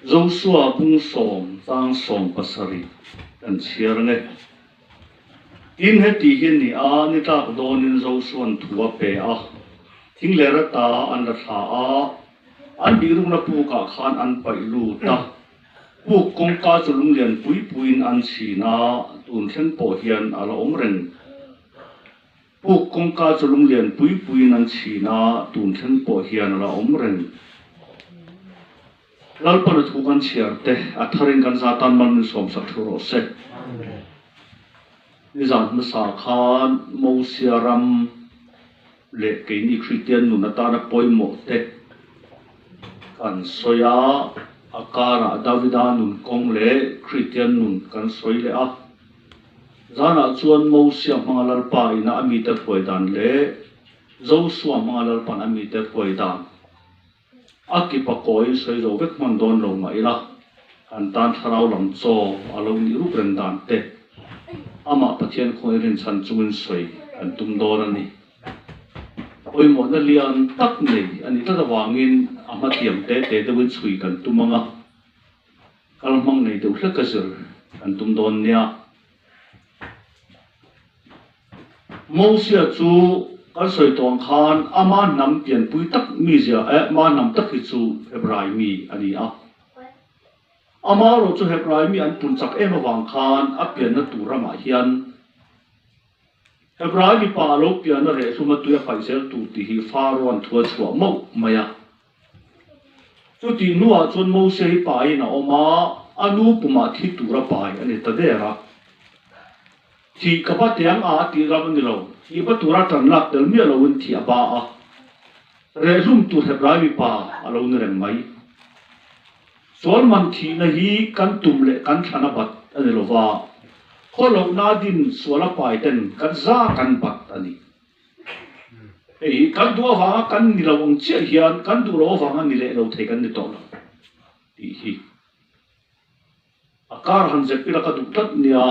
Joshua bung som tang som pasari kan chiar nge in heti hin ni a ni tak donin Joshua thua pe a thing lera ta an la tha a an birung na pu ka khan an pai lu ta pu kong ka chulung lian pui puin an china tun thlen po hian ala om reng pu kong ka chulung lian pui puin an china tun thlen po hian ala om reng Lalpan at hukan siyarte at haring kan satan man som sa turose. Nizan masakan Mosia ram le kay ni Christian nun natana poy mo te. Kan soya akara Davida nun kong le Christian nun kan soy le a. Zana chuan Mosia mga lalpa ina amitat poydan le Joshua mga lalpan amitat poydan. Aki pakoi soi lo vek mandon lo mai la an tan tharau lam cho alo ni ru brendan te ama pathian khoi rin chan chuin soi an tum don ani oi mo na lian tak nei ani ta wangin ama tiam te te de win chui kan tumanga kalmang nei de hla kasir an tum don nia Mosia chu kan soi tong khan ama nam pian pui tak mi zia ma nam tak hi chu hebrai mi ani a ama ro chu hebrai mi an pun chak em awang khan a pian na turama hian hebrai mi pa lo pian na re suma tu ya paisel tu ti hi faron thua chua mo maya chu ti nuwa chun mo se hi pa ina oma anu puma thi tura pai ani ta dera thi kapa tiang a ti ram ni lo iba tura tan lak del mi lo un thi aba a re zum tu hebrai mi pa alo ni reng mai sol man thi na hi kan tum le kan thana bat ani lo wa kholo na din sola pai ten kan za kan bat ani ei kan du wa kan ni lo ong che hian kan du ro wa ni le lo thei kan ni to ti hi akar han je pila ka du tat nia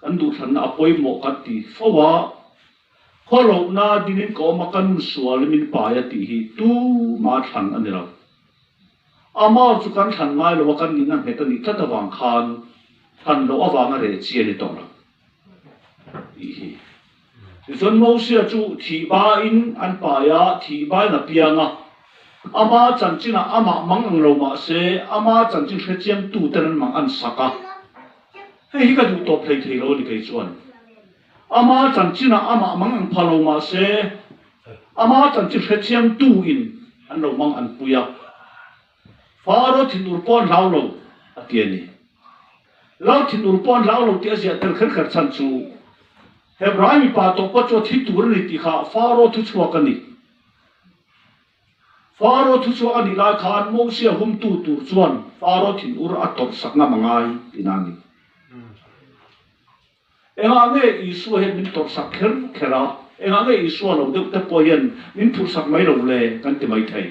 kan du than apoi mo ka ti fowa kholo na dinin ko makan sual min pa ya ti hi tu ma than anira ama chu kan than ngai lo kan ni na heta ni thata wang khan than lo awanga re chi ani to la hi zon Mosia chu thi ba in an pa ya thi ba na pianga ama chanchina ama mangang lo ma se ama chanchin khechem tu ten mang an saka hei ka du to play thei lo ni kai chuan ama chanchina ama mangang phalo ma se ama chanchin khechem tu in an lo mang an puya faro thinur pon lau lo atiani lau thinur pon lau lo ti asia tel khar khar chan chu hebrai mi pa to ko cho thi tur ni ti kha faro thu chwa ka ni faro thu chwa ani la khan Mosia hum tu tur chuan faro thinur ator sakna mangai tinani enga nge isu he min tor sakher khera enga nge isu lo de te poyen min phur sak mai lo le kan ti mai thai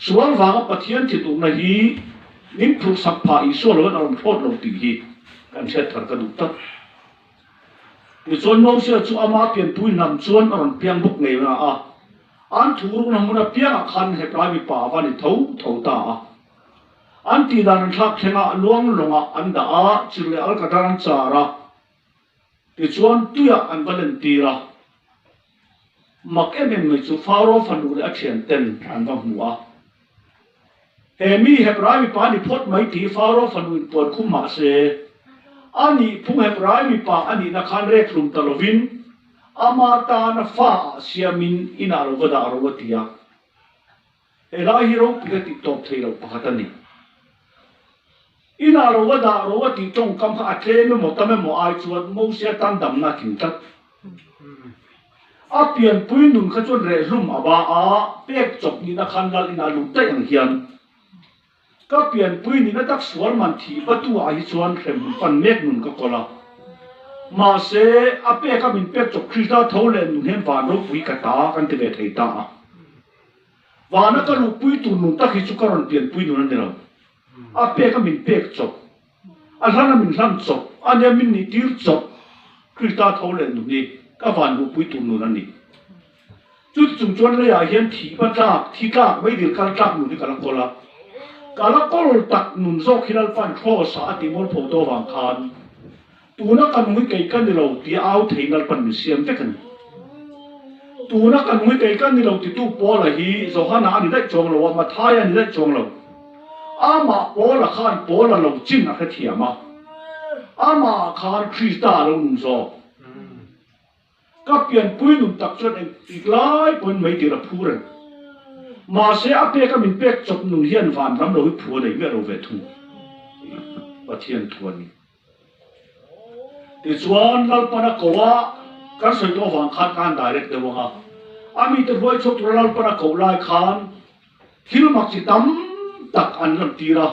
sual wa pathian thi tu na hi min phur sak pha isu lo na ron thot lo ti hi kan che thar ka du ta ni chon no se chu ama pian pui nam chuan ron piang buk nei na a an thuru na muna piang khan he pra mi pa wa ni thau thau ta a an ti dan thak thenga luang longa an da a chile al ka dan chara ti chuan tuya an valentira mak em me chu faro fanu le action ten an va hua hemi hebrai mi pa ni phot mai ti faro fanu por khuma se ani phung hebrai mi pa ani na khan re thlum talovin ama ta na fa siamin ina ro wada ro watia ela hiro pigati top thei lo pakatani ina ro wati tong kam kha atle me mo tame mo ai chuan Mosia tan dam na kin tak apian pui nun kha chon re rum aba a pek chop ni na khan lal ina lu ta yang hian ka pian pui ni na tak sual man thi patu a hi chuan khem pan mek nun ka kola ma se ape ka min pek chop krista thole nun hem van ro pui ka ta kan te ve thei ta wana ka lu pui tu nun tak hi chu ka ron pian pui nun ne ape ka min pek chop alhana min hlam chop anya min ni tir chop krista thole nun ni ka van ru pui tu nun ani chu chung chuan le ya hian thi pa ta thi ka mai dil kal tak nun ni ka la kola kala kol tak nun zo khilal pan cross a timol photo wang khan tuna kan ngui kai kan lo ti au theinal pan siam te kan tuna kan ngui kai kan lo ti tu pola hi zo hana ani dai chong lo ma thaya ni dai chong lo ama pola khan pola lo chin a khathiama ama khan krista lo nun zo các pian pui nun tak chon em tiklai pon mai ti ra phuran mà sẽ áp cái mình biết chụp nung hiền vạn lắm rồi phù đấy biết rồi về thu và thiên thuần thì chuan Lalpan cầu á các sự đó vàng khát can direct đâu ha ami từ voi chụp Lalpan cầu lại khan thiếu mặc chỉ tắm tắc ăn làm tira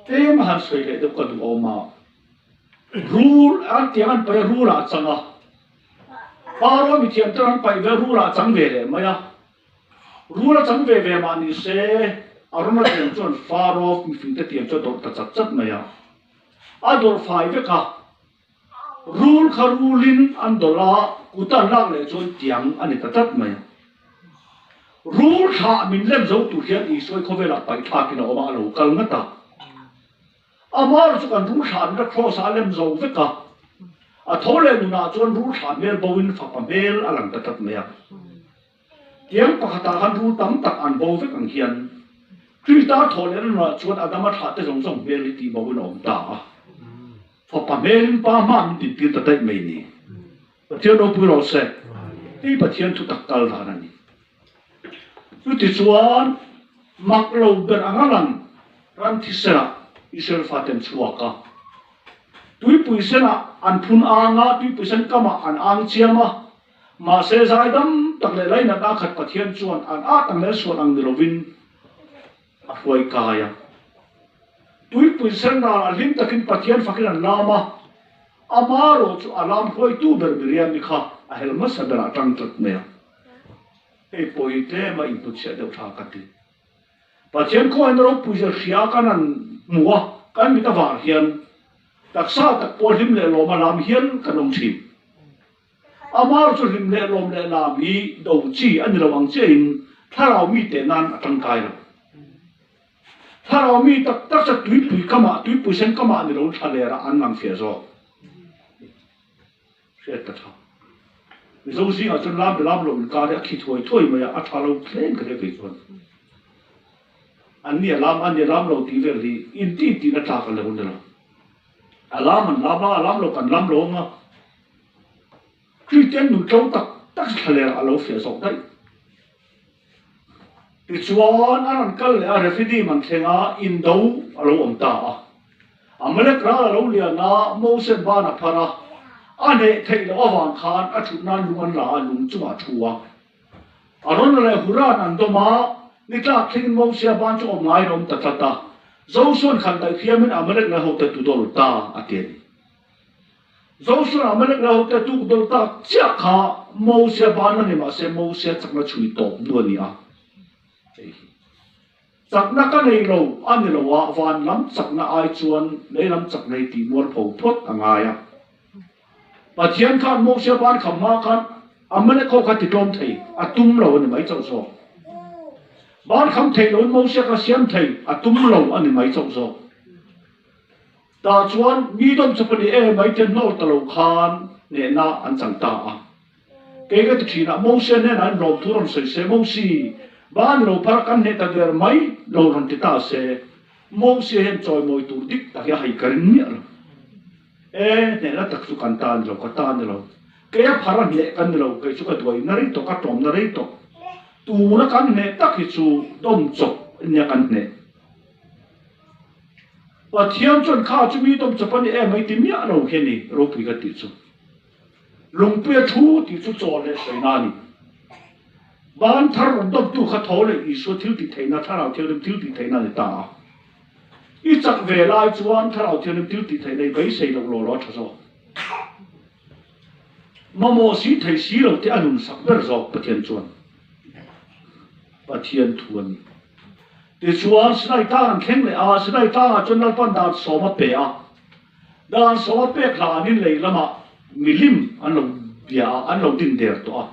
thế mà hắn soi lại đâu có đủ mà rule ăn tiếng ăn phải rule à chẳng à bao mi tiếng tiếng ăn phải về rule à chẳng về đấy mà ya rula chẳng về mà ni se aruna tiệm chọn far off mi phim tiệm cho đồ ta chặt maya ador fai ve ka rule kha rulin an dola kutan lak le chon tiang ani ta chặt maya rule kha min lem zo tu hian I soi khovela pai tha kina oma lo kal na ta amar chu kan rule kha na cross alem zo ve ka a thole nu na chon rule kha mel bowin fa pa mel alang ta chặt maya tiếng pakata han ru tam tak an bo vek ang hian krista tholen na chuan adama tha te rong rong reality bo win om ta fa pa mel pa ma min ti ta tai mai ni pathian no pu ro se ti pathian thu tak kal na ni tu ti chuan mak lo ber angalan ran thi sera isel fatem chuaka tui pui sena an phun anga tui pui sen kama an ang chiama mà sẽ giải đâm tắc lệ lấy nát đã khát pathian chuan an á tăng lệ suan ang nilovin a hruai kaya tui pui sen na lim takin pathian fakin an lama amaro chu alam hruai tu ber berian ni kha a helma sabera tang tat ne e poite ma input se deu tha kati pathian ko an ro pui se khia kanan muwa kan mi ta war hian taksa tak pol him le lo ma lam hian kanong thim amar chu lim le lom le la mi do chi an lo wang chein tharau mi te nan atang kai lo tharau mi tak tak sa tui pui kama tui pui sen kama ni lo thale ra an mang fia zo se ta tha mi zo si a chun lam lo ka re khi thoi ma ya a thalo tlen ka re ve chon an ni lam lo ti ve ri in ti na ta ka le hun la alam lo kan lam lo nga Christian nu trâu tắc thale a lo fia sok dai ti chuan an kal le a refidi man thenga in do a lo om ta a malek ra a lo lia na Moses ba na phara ane thei lo awang khan a thut nan luan la lung chuma thuwa aron le huran an do ma ni tla thing Mosia ban chu om ngai rom ta ta zo suan khan dai khiamin a malek na ho ta tu dol ta atien Joshua Mosia na hote tu dol ta chia kha Mosia ban ni ma se Mosia chakna chui top do ni a chakna ka nei lo an lo wa van lam chakna ai chuan nei lam chak nei ti mor pho phot anga ya pathian khan Mosia ban khamma khan amane kho kha ti tom thei atum lo ni mai chau so ban kham thei lo Mosia ka siam thei atum lo ani mai chau so ta chuan mi dom chapani e mai ten no talo khan ne na an chang ta a ke ga thina Mosia ne nan rom thuron se Mosi ban lo par kan ne ta der mai lo ron ti ta se Mosia hen choi moi tur dik ta ya hai karin ni lo e ne la tak su kan tan lo ka tan lo ke ya pharan le kan lo ke chu ka doi na ri to ka tom na ri to tu na kan ne tak hi chu dom chok nya kan ne và thiên chuẩn khá chú mi đông chụp anh em mấy tìm nhá đâu khi này rồi bị cái tỷ số lùng bia thu tỷ số cho lên sợi nani ban thar rong đông tu khát thấu lên ý số thiếu tỷ thấy na thar nào thiếu tỷ thấy na để ta ít chắc về lại chuan thar nào thiếu tỷ thấy này bấy xây lồng lò cho rồi mà mò xí thấy xí rồi thì anh sắc bớt rồi bắt thiên chuan bắt thiên thuần thì chuan sinai ta an khen le a sinai ta chon Lalpan da so ma pe a da so ma pe khla ni le lama milim an lo bia an lo din der to a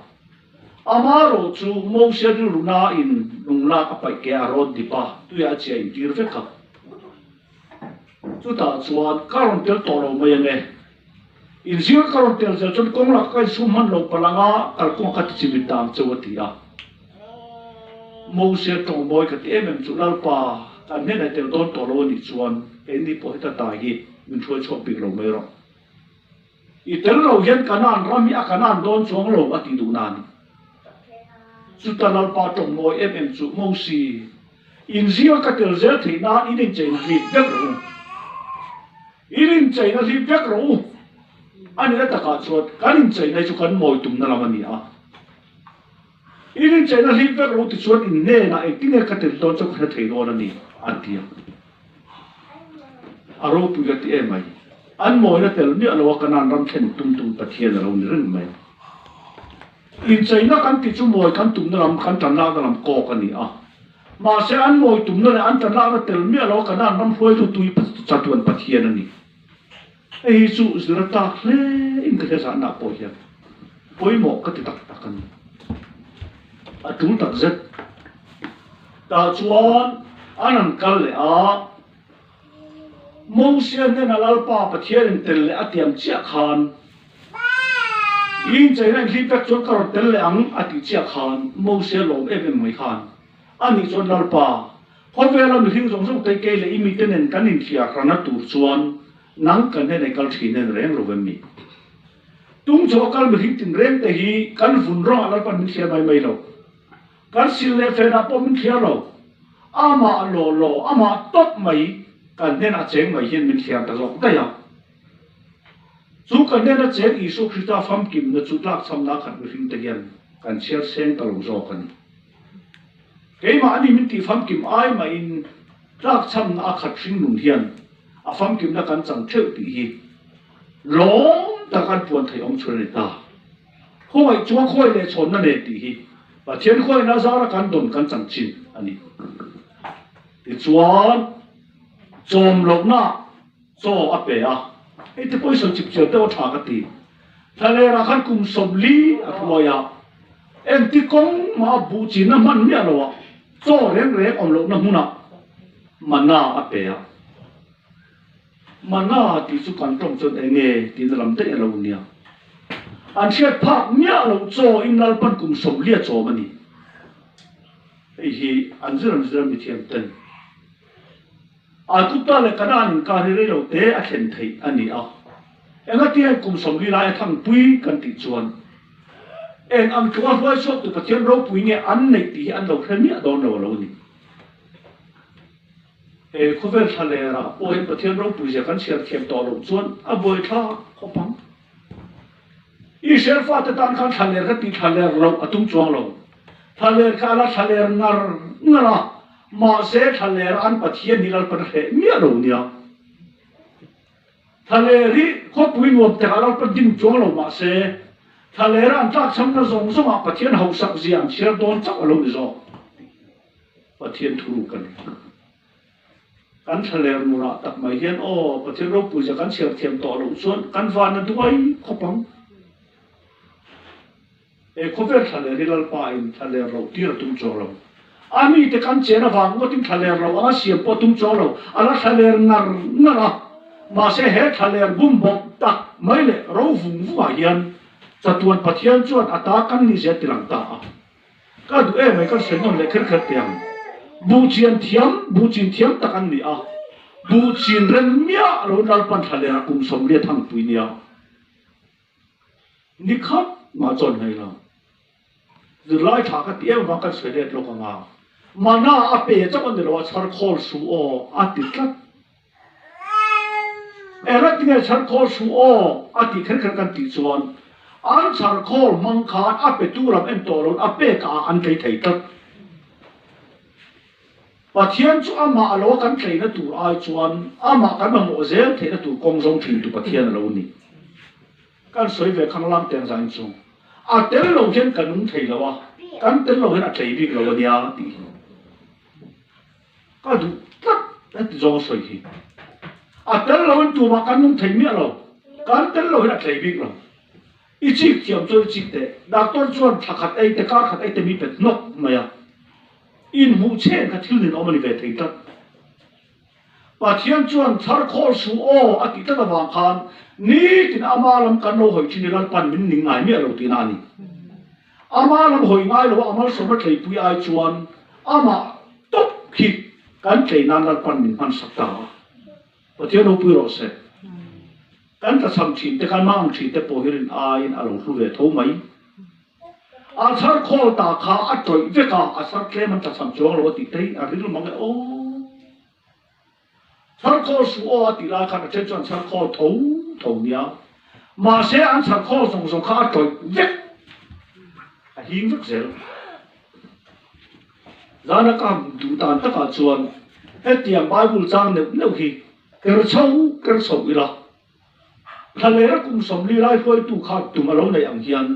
amaro chu Mosia ni luna in lungla ka pai ke aron dipa tu ya che in tir ve ka chu ta chuan karon tel to lo mai nge in zir karon tel zel chon kong la kai sum han lo palanga kal ko ka chi bitang chawati a Mosia tong boy ka te mem chu lalpa kan ne na tel don to lo ni chuan en ni po ta ta hi min thoi chop pik lo mai ro i tel lo hian kanan rami a kanan don chong lo ati du nan chu ta lalpa tong boy em chu Mosi in zir ka tel zel thei na in chen ri vek ro in chen na ri vek ro ani la ta ka chuan kan chen na chu kan moi tum na lamani a in chen na ri vek ro ti chuan in ne na e ti ne ka tel don chu ka thei lo na ni atia aro pu ga ti e mai an moi na tel mi alo kanan ram thlen tum pathian ro ni ren mai in china kan ti chu moi kan tum na ram kan tan na ram ko ka ni a ma se an moi tum na an tan na tel mi alo kanan ram hoi tu tui chatuan pathian ani ei chu zira ta hle in ka sa na po hian poi mo ka ti tak tak ani a tu tak zet ta chuan anan kal le a Mosia ne na lalpa pathian tel le atiam chia khan in china hi pek chon karot tel le ang ati chia khan Mosia lom em mai khan ani chon lalpa khowela mi hing jong jong te ke le imi tenen kan in thia rana tur chuan nang kan ne kal thinen reng ro mi tung cho kal mi hing tin reng te hi kan vun ro lalpa min thia mai lo kan sil le fe na po min thia lo ama lo ama top mai kan ne na cheng mai hian min thia ta lok ta ya chu kan ne na cheng Isu Krista fam kim na chu tlak cham na khat mi hing te hian kan share seng ta lo zo kan ke ma ani min ti fam kim ai ma in tlak cham na khat hring nun hian a fam kim na kan chang theu ti hi lom ta kan puan thei ong chhur ta khoi chuwa khoi le chon na ne ti hi pathian khoi na zara kan don kan chang chin ani ti chuan chom lok na cho a pe a ei te poi son chip cheu te o tha ka ti thale ra khan kum som li a hruai a en ti kong ma bu chi na man mi alo a cho reng om lok na huna mana a pe a mana ti chu kan tong chon enge ti na lam te alo nia an chet phak mi alo cho in lalpan kum som li a cho mani ei hi an zira mi thiam ten a tu ta le kanan in ka ri lo te a thlen thei ani a enga ti kum som li lai thang pui kan ti chuan en am chuwa hruai sok tu pathian ro pui nge an nei ti an lo thlen mi a don lo ni e khover thale ra o en pathian ro pui ja kan siat khem to lo chuan a boi tha khopang i sel fa te tan khan thale ra ti thale ro atung chuang lo thale kha la thale ngara ma se thale an pathian hilal pan he mi ro nia thale ri kho pui nuam te ala pan ding chuang lo ma se thale ra an tak cham na zong zong a pathian ho sak zian shir don chak alo ni zo pathian thuru kan thale mu ra tak mai hian o pathian ro pu ja kan shir thiam to lo chuan kan van na duai khopang e khover thale ri lal pa in thale ro tir tum chong lo ami te kan chena wang ngotim thaler ro anga siam po tum cholo ala thaler ngara ma se he thaler bum bok tak maile ro vung vu hian chatuan pathian chuan ata kan ni se tilang ta ka du e mai kan senon le kher kher tiang bu chin thiam takan ni a bu chin ren mia ro lalpan thaler kum som le thang pui nia ni khat ma chon hai la du lai tha ka tiang wa kan se le lo ka nga mana ape chakon de lo char khol su o atitlat era tinga char khol su o ati kher kher kan ti chuan an char khol mang khan ape turam en toron ape ka an thei thei tat pathian chu ama alo kan thei na tur ai chuan ama kan ma mo zel thei na tur kong jong thin tu pathian lo ni kan soi ve khang lam ten zain chu a tel lo hian kanung thei lo wa kan tel lo hian a thei bik lo nia ti ka du tat at zo soi hi a tel lo tu ma kan nung thei mi lo kan tel lo hi a thei bik lo ichik tiam cho ichik te doctor chuan thakat ei te kar khat ei te mi pet nok maya in mu chen ka thil nin omani ve thei tat pathian chuan thar khol su o ati ta wang khan ni tin amalam kan no hoi chin lalpan min ning ngai mi alo tin ani amalam hoi ngai lo amal somat lei pui ai chuan ama top khi kan tlei nan lalpan min man sakta pathian o pui ro se kan ta sam chin te kan mang chin te po hirin a in alo hlu ve tho mai a thar khol ta kha a troi veka a sar tle man ta sam chong lo ti tei a ri mang o thar khol su o ti la kha chen chuan thar khol tho nia ma se an thar khol song song kha a troi vek a hing vek zel zana kam du tan ta ka chuan hetiam bible chang ne hi ker chau ila thalera kum som li lai khoi tu kha tu ma lo nei ang hian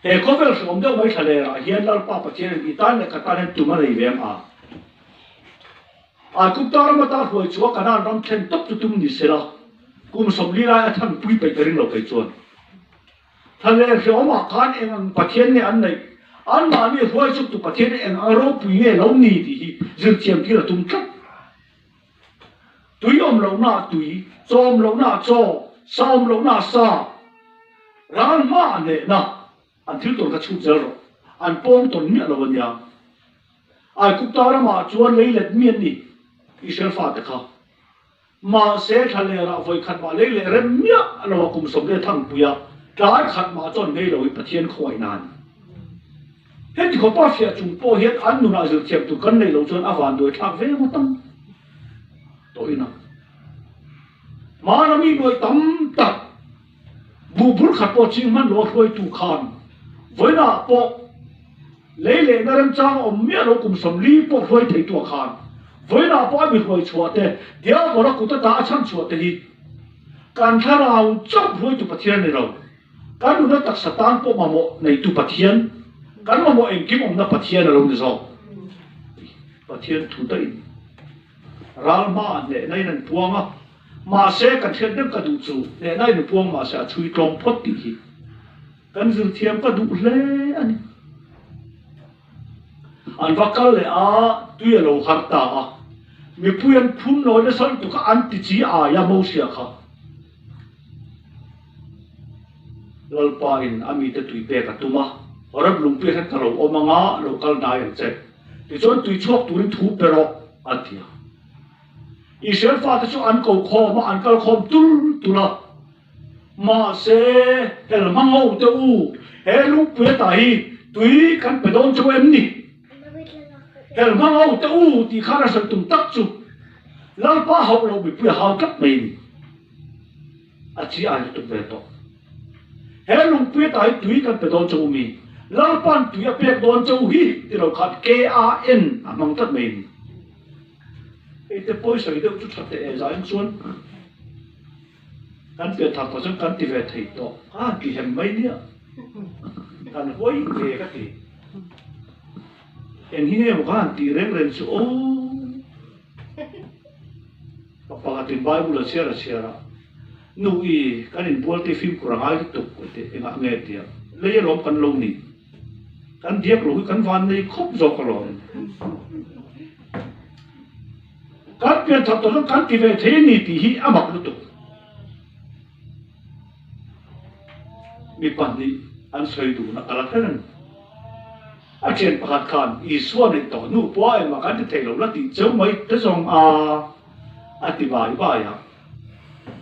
he kovel som deuh mai thalera hian lal pa pathian i tan ne ka tan tu ma nei vem a kum tar ma ta khoi chu ka nan ram thlen top tu tum ni sela kum som li lai a thang pui pe terin lo kai chuan thaler he oma kan eng pathian ne an nei an ma ni hruai chu tu pathian eng a ro pui nge lo ni ti hi zir chiam ki la tum tlat tui om lo na tui chom lo na cho som lo na sa ran ma ne na an thil ton ka chu zel ro an pom ton mi lo nya ai ku ta ra ma chuan lei let mien ni i sel fa te kha ma se thale ra voi khat ma lei le rem mia lo kum som le thang puya dai khat ma chon nei lo i pathian khoi nan hết có bao nhiêu chúng tôi hết ăn nụ nào dược chém tụ cân này lâu chân avan đuổi thang về một tâm tôi nào mà nó mi đuổi tắm tật bù bút khát po chim man lột đuổi tụ khan với nà po lấy lệ na rem trang om mía nó cùng sầm li po đuổi thấy tụ khan với nà po bị đuổi chuột thế dia bỏ nó cũng ta chăm chuột thế hi can thà nào chọc đuổi tụ pathian này rồi can nó tắc satan po mà mo này tụ pathian kan mo eng kim om na pathian alo ni zo pathian thu dai ralma ne nai nan puanga ma se kan thian dem ka du chu ne nai ni puang ma sa chui tong phot ti hi kan zir thiam ka du le ani an vakal le a tu lo har ta a mi puyan phun no le sol tu ka an ti chi a ya mosia kha lalpan ami te tui pe ka tuma orang belum pernah kalau omanga lokal dayang cek, itu tujuh turin tu perok atia. Israel fat itu ankau kom, ankal kom tul, ma se hmanga te u, lu petahi, tui kan pedon coba emni. Hmanga te u di kana sentum takcu, lalpa hau lo bi pui hau kat main. Aci aja tu beto. Lu petahi tui kan pedon coba mi. Lalpan tu ya pek don châu hi ti lo khat KAN among tat main ite poi sai deu chu that e zain chuan kan pe thak pa chang kan ti ve thei to a ki hem mai nia kan hoi ve ka ti en hi ne mo kan ti reng chu o pa tin bible share nu i kan in bol te film kurangai tu ko te enga nge ti le rom kan lo ni kan diak lo kan van nei khop zo ko lo kan pe thap to kan ti ve the ni ti hi amak lu tu mi pan ni an soi du na ala kan a chen pakhat khan I suan ni to nu po ai ma kan ti thei lo la ti cheu mai te zong a ti bai ba ya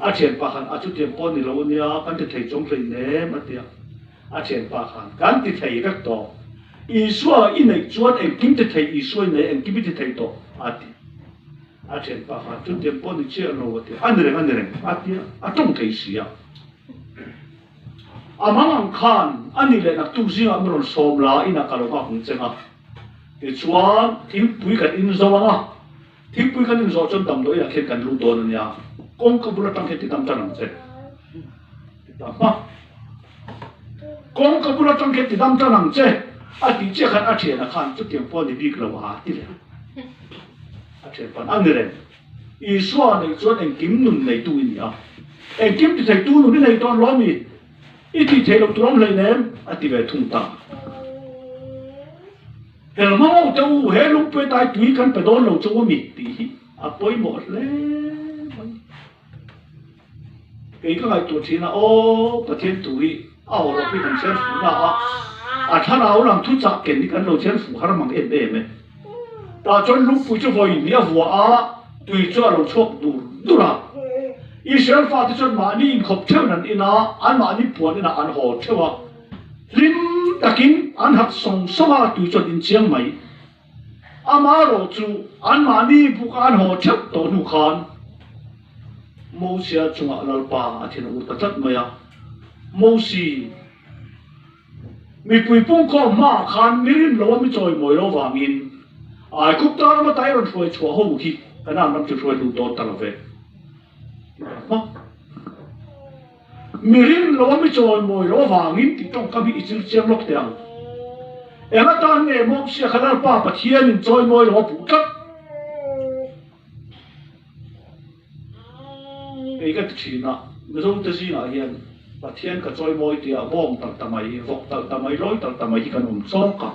a chen pakhat a chu tiam pon ni lo nia kan ti thei chong hlei ne ma tia a chen pakhat kan ti thei ka to I suwa I nei chuan eng kim te thei I suai nei eng kim ti thei to ati a chen pakhat chu tiam pon ni che lo ti an reng ati a tong thei sia amang khan ani le na tu zinga amron som la ina ka lo ka hung chenga ti chuan thing pui kan in zawanga thing pui kan in zo chon tam do ya khen kan lu don nia kong ka bula tang ti tam tanang che ta ma kong ka bula tang ti tam tanang che a ti che khan a che na khan chu tiam po ni bik lo ha ti le a che pan an ren I suwa nei chuan eng kim nun nei tu ni a eng kim ti thei tu nu ni nei ton lo mi iti thelo turam lei nem ati ve thung ta hel mau teu he lung pe tai tui kan pe don lo chu mi ti apoi mo le cái cái tuổi thì là ô bát thiên tuổi ảo rồi bị thằng sen phủ là thằng ảo làm thu chặt cái này cái lô sen phủ hắn mang em em ấy ta cho lúc phụ cho vay nia vua tuổi cho lô chọc đủ ra Israel phát cho mà đi khop theo nên ina anh mà đi buồn ina anh họ theo à lim takin anh học song song tuổi cho đến chiang mai ama rồi chú anh mà đi buộc anh họ theo tổ nu khan Mosia chunga lalpa athina utatat maya Mosi mi pui pung ko ma khan mirin lo mi choi moi lo wangin ai kup tar ma tai ron hruai chua ho hi kana nam chu hruai lu to tar ve ma mirin lo mi choi moi lo wangin ti tong ka bi ichil chiang lok tiang ema tan ne Mosia khalar pa pathian in choi moi lo pu tat cái chuyện đó người ta tự gì là hiện và thiên cả trôi môi thì bom tận tầm ấy vọng tận tầm ấy lối tận tầm ấy chỉ cần ủng xót cả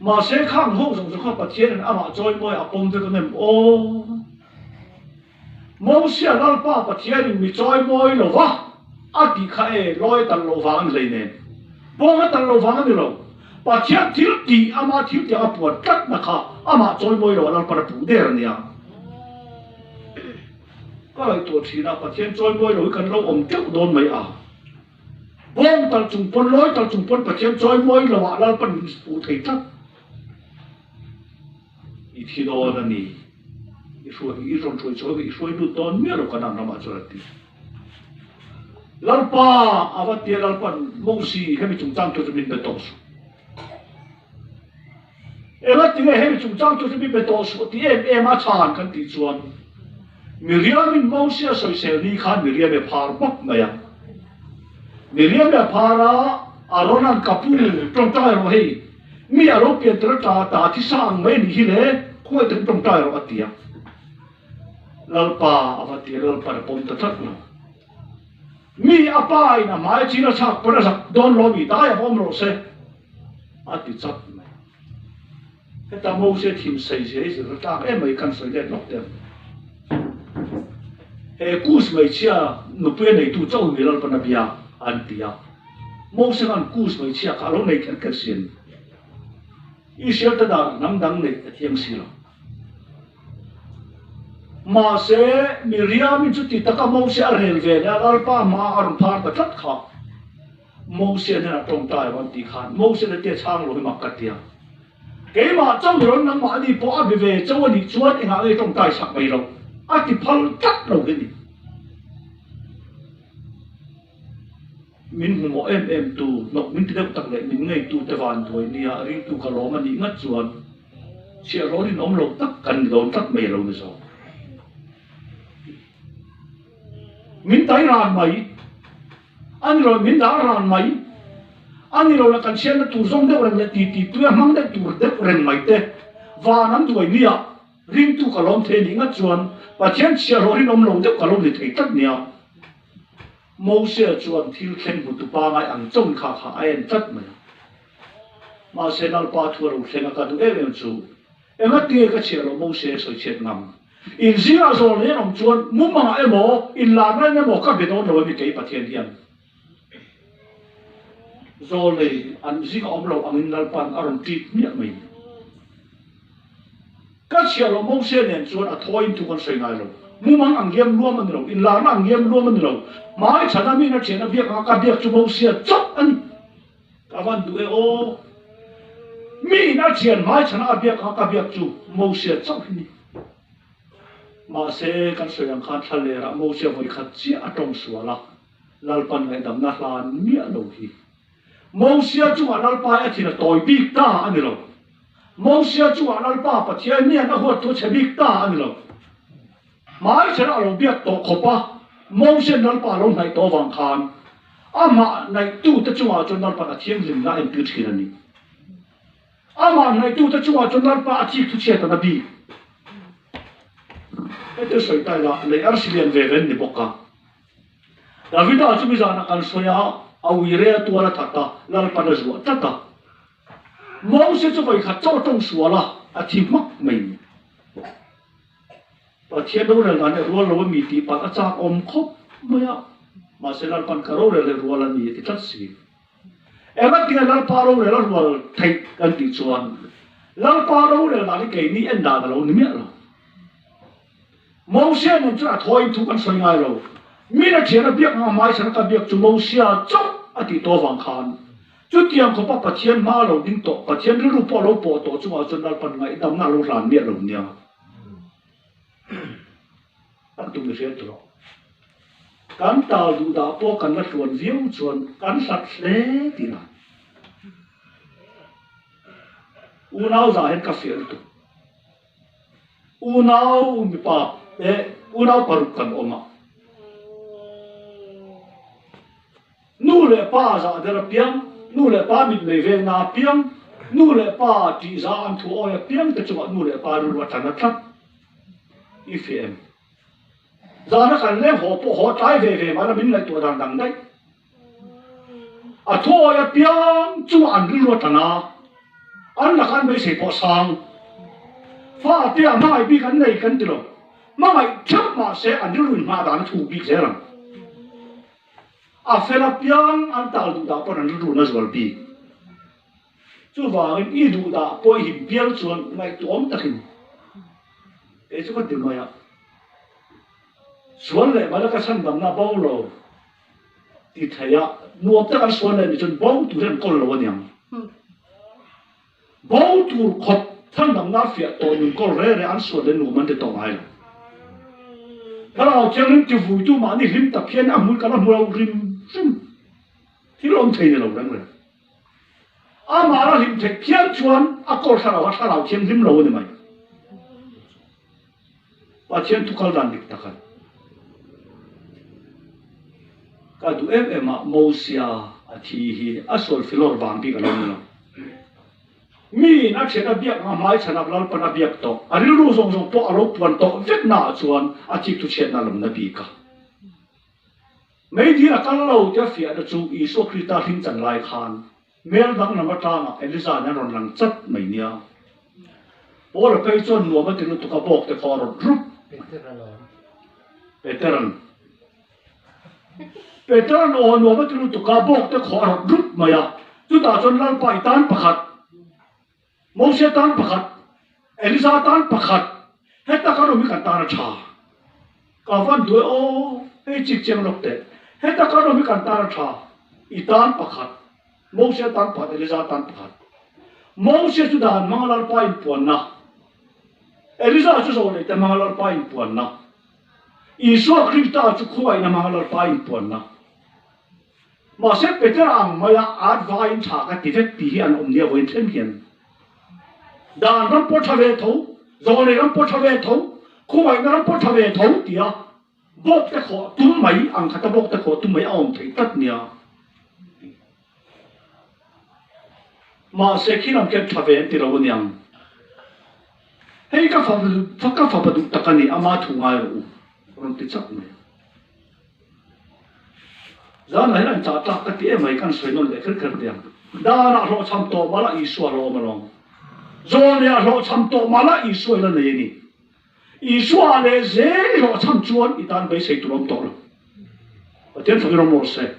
mà sẽ khang hông dùng cho các thiên là mà trôi môi bom thì cái này ô Mosia Lalpan thiên mình trôi môi rồi vả thì khai lối tận lối vàng này nè bom cái tận lối vàng này rồi thiên thiếu thì ama thiếu thì buồn cắt na khá ama trôi môi rồi Lalpan bù đẻ rồi nè cái này tuổi thì là phát hiện trôi môi lối cần lâu ổn tiếp đồn mấy bom tàu trùng quân lối tàu trùng quân phát hiện trôi môi là họ là phần phụ thể chất ít khi đó là nè ít rồi trôi đủ đồn miếng rồi cái nào mà cho được Lalpan avat dia Lalpan Mosia hemi chung trang cho mình bị tổ số avat dia hemi chung trang cho mình bị tổ số thì em chan kan ti chuan Miriam in Mosia soi sel ni khan Miriam e phar bak ngaya Miriam e phara aronan kapu trong tai ro hei mi aro pian tra ta thi sang mai ni hi le khoi ten trong tai ro atia Lalpan avati Lalpan pom ta that no mi apai na mai chi na chak para sak don lo mi ta ya bom ro se ati chat mai ta Mosia thim sei sei se ta em mai kan soi le nok te kus mai chia nu pe nei tu chau mi Lalpan bia an tia Mosia an kus mai chia ka lo nei kan ka sin Israel ta da nam dang nei thiam si lo mà sẽ Miriam chút thì tất cả Mosia rèn về là Lalpan mà ăn phar ta tất cả Mosia nên là trong taiวันtí khan Mosia là tia chang lối mặc cắt tia cái mà trong đó nắng mà đi bỏ về trong đi chuột anh ấy trong tai sạc mày rồi à thì phal cắt rồi cái gì mình không em tu nọc mình thì đâu tặng lại mình ngay tu tây van thôi nia riêng tu cả lỗ mà đi ngắt chuột sẽ rồi đi nóng lộc tất cần đồn tất mày rồi rồi mình thấy ran mấy anh rồi mình đã ran mấy anh rồi là cần xem là tu giống đâu là tì tu mang đấy tu đấy rồi mấy thế và nắm tuổi nia riêng tu cả lỗ thế đi ngắt chuột và thiên sẽ rồi đi nóng lộc đấy cả lỗ thì thấy tất nia Mosia chuan thil khen bu tu pa ngai ang chon kha ai chat mai ma se Lalpan thua ro thlenga ka tu em chu ema ti ka che ro Mosia soi chet ngam in zia zo le rom chuan mu ma emo in la na emo ka be don lo mi ke pathian hian zo le an zi om lo ang in Lalpan aron ti mi mai ka che ro Mosia nen chuan a thoin tu kon soi ngai lo mu mang ang yem luam an lo in la na ang yem luam an lo mai chana mi na chena biak ka biak chu Mosia chop ani ka van du e o mi na chen mai chana biak ka biak chu Mosia chop ni ma se kan soyang khan thalera Mosia voi khat chi atong suala Lalpan ngai dam na hlan mi lo hi Mosia chu Lalpan a thina toy bik ta ani lo Mosia chu Lalpan pathian ni na ho to che bik ta ani lo mai chana lo biak to khopa Mosia Lalpan lo nai to wang khan ama nai tu ta chuwa chon Lalpan a thiang lim na em pi thina ni ama nai tu ta chuwa chon Lalpan a thi thu che ta na bi ete soi tai la le arsilian ve ven ni boka David đã chụp ra nak kan soya awire tua la thata lalpan la zuwa tata Mosia chu vai khat chaw tong suala athi mak mai pathian do rel dan rual lo mi ti pat acha om khop maya ma se lalpan karo rel rual ani ti tat si ema ti lalpa ro rel rual thai kan ti chuan lalpa ro rel dan ke ni en da lo ni me lo Mosia mun chu a thoi thu kan soi ngai lo mi na chena biak ma mai san ka biak chu Mosia chop ati to wang khan chu tiang ko pa pathian ma lo ding to pathian ru po lo po to chu ma chun lalpan ngai dam na lo ran me lo nia an tu mi se to kan ta du da po kan la chuan viu chuan kan sat hle ti na u nau za hen ka fiel tu u nau mi pa u nau paruk kan oma nu le pa za de la piang nu le pa mit me ve na piang nu le pa ti za an thu o ya piang te chu nu le pa ru wa tan that ifm za na kan le ho po ho tai ve ma na min lai tu dang dang dai a thu o ya piang chu an ru wa tan an la kan me se po sang fa tia mai bi kan nei kan ti lo ma mai chap ma se an ru ma da na thu bi se ram a fela piang an tal du da pon an ru na zwal bi chu wang i du da po hi piang chuan ngai tom takin e chu ka ti ma ya suan le ma la ka san dam na bao lo ti thaya nuop ta kan suan le ni chun bao tu ren kol lo niam bao tu khop than dam na fia to nun kol re re an suan le nu man te tong ai kalau jangan cubu tu mana lim tapian amul kalau mulau rim thì lom thấy được đâu rồi mà là lim thấy pian chuan akor sa lao chiang lim lâu này mày và chiang tu kaldan dik takan ka du em mà Mosia thì hi asol filor bang bi kalon lo mi na chena biak ma mai chana blal pana biak to ari ru zong zong po aro puan to vet na chuan a chi tu chen na lam na bi ka mấy đi là căn lâu cho phía đó chú ý số khi ta hình chẳng lại khan mel đắng nằm ở trang à Elisa nhà rồi lằng chất mấy nia bố là cây chôn lúa mà tiền tụ cả bọc để kho rồi rúp Peteran ồ lúa mà tiền tụ cả bọc để kho rồi rúp mà ya chúng ta chôn lăn bài tan bạc hạt Mosia tan bạc hạt Elisa tan bạc hạt hết ta cái đó mới cả tan chả cả văn đuôi ô hay chiếc chiang lộc tệ hết ta cái đó mới cả tan chả itan bạc hạt Mosia tan bạc Elisa tan bạc hạt Mosia chúng ta mang lăn bài buồn na Elisa chú rồi để mang lăn bài buồn na Isua Krista chú khuay na mang lăn bài buồn na mà sẽ Peteran mà ya advine chả cái tiết tí anh ông nia với thêm hiền đàn nó bắt thave thấu rồi này nó bắt thave thấu khuay nó bắt thave thấu thì à bốc cái khó tụm mấy ăn khát bốc cái khó tụm mấy ông thấy tất nia mà sẽ khi làm cái thave thì đâu niang hay cái pháp badu takani ama thu ngai ru ron ti chak mai za na hian cha ta ka ti mai kan soi non le khar khar diam da na ro cham to mala Isua ro ma long zo ne ro cham to mala Isua la nei ni Isua le ze ro cham chuan itan bai sei tu rom to lo atien fa ro mo se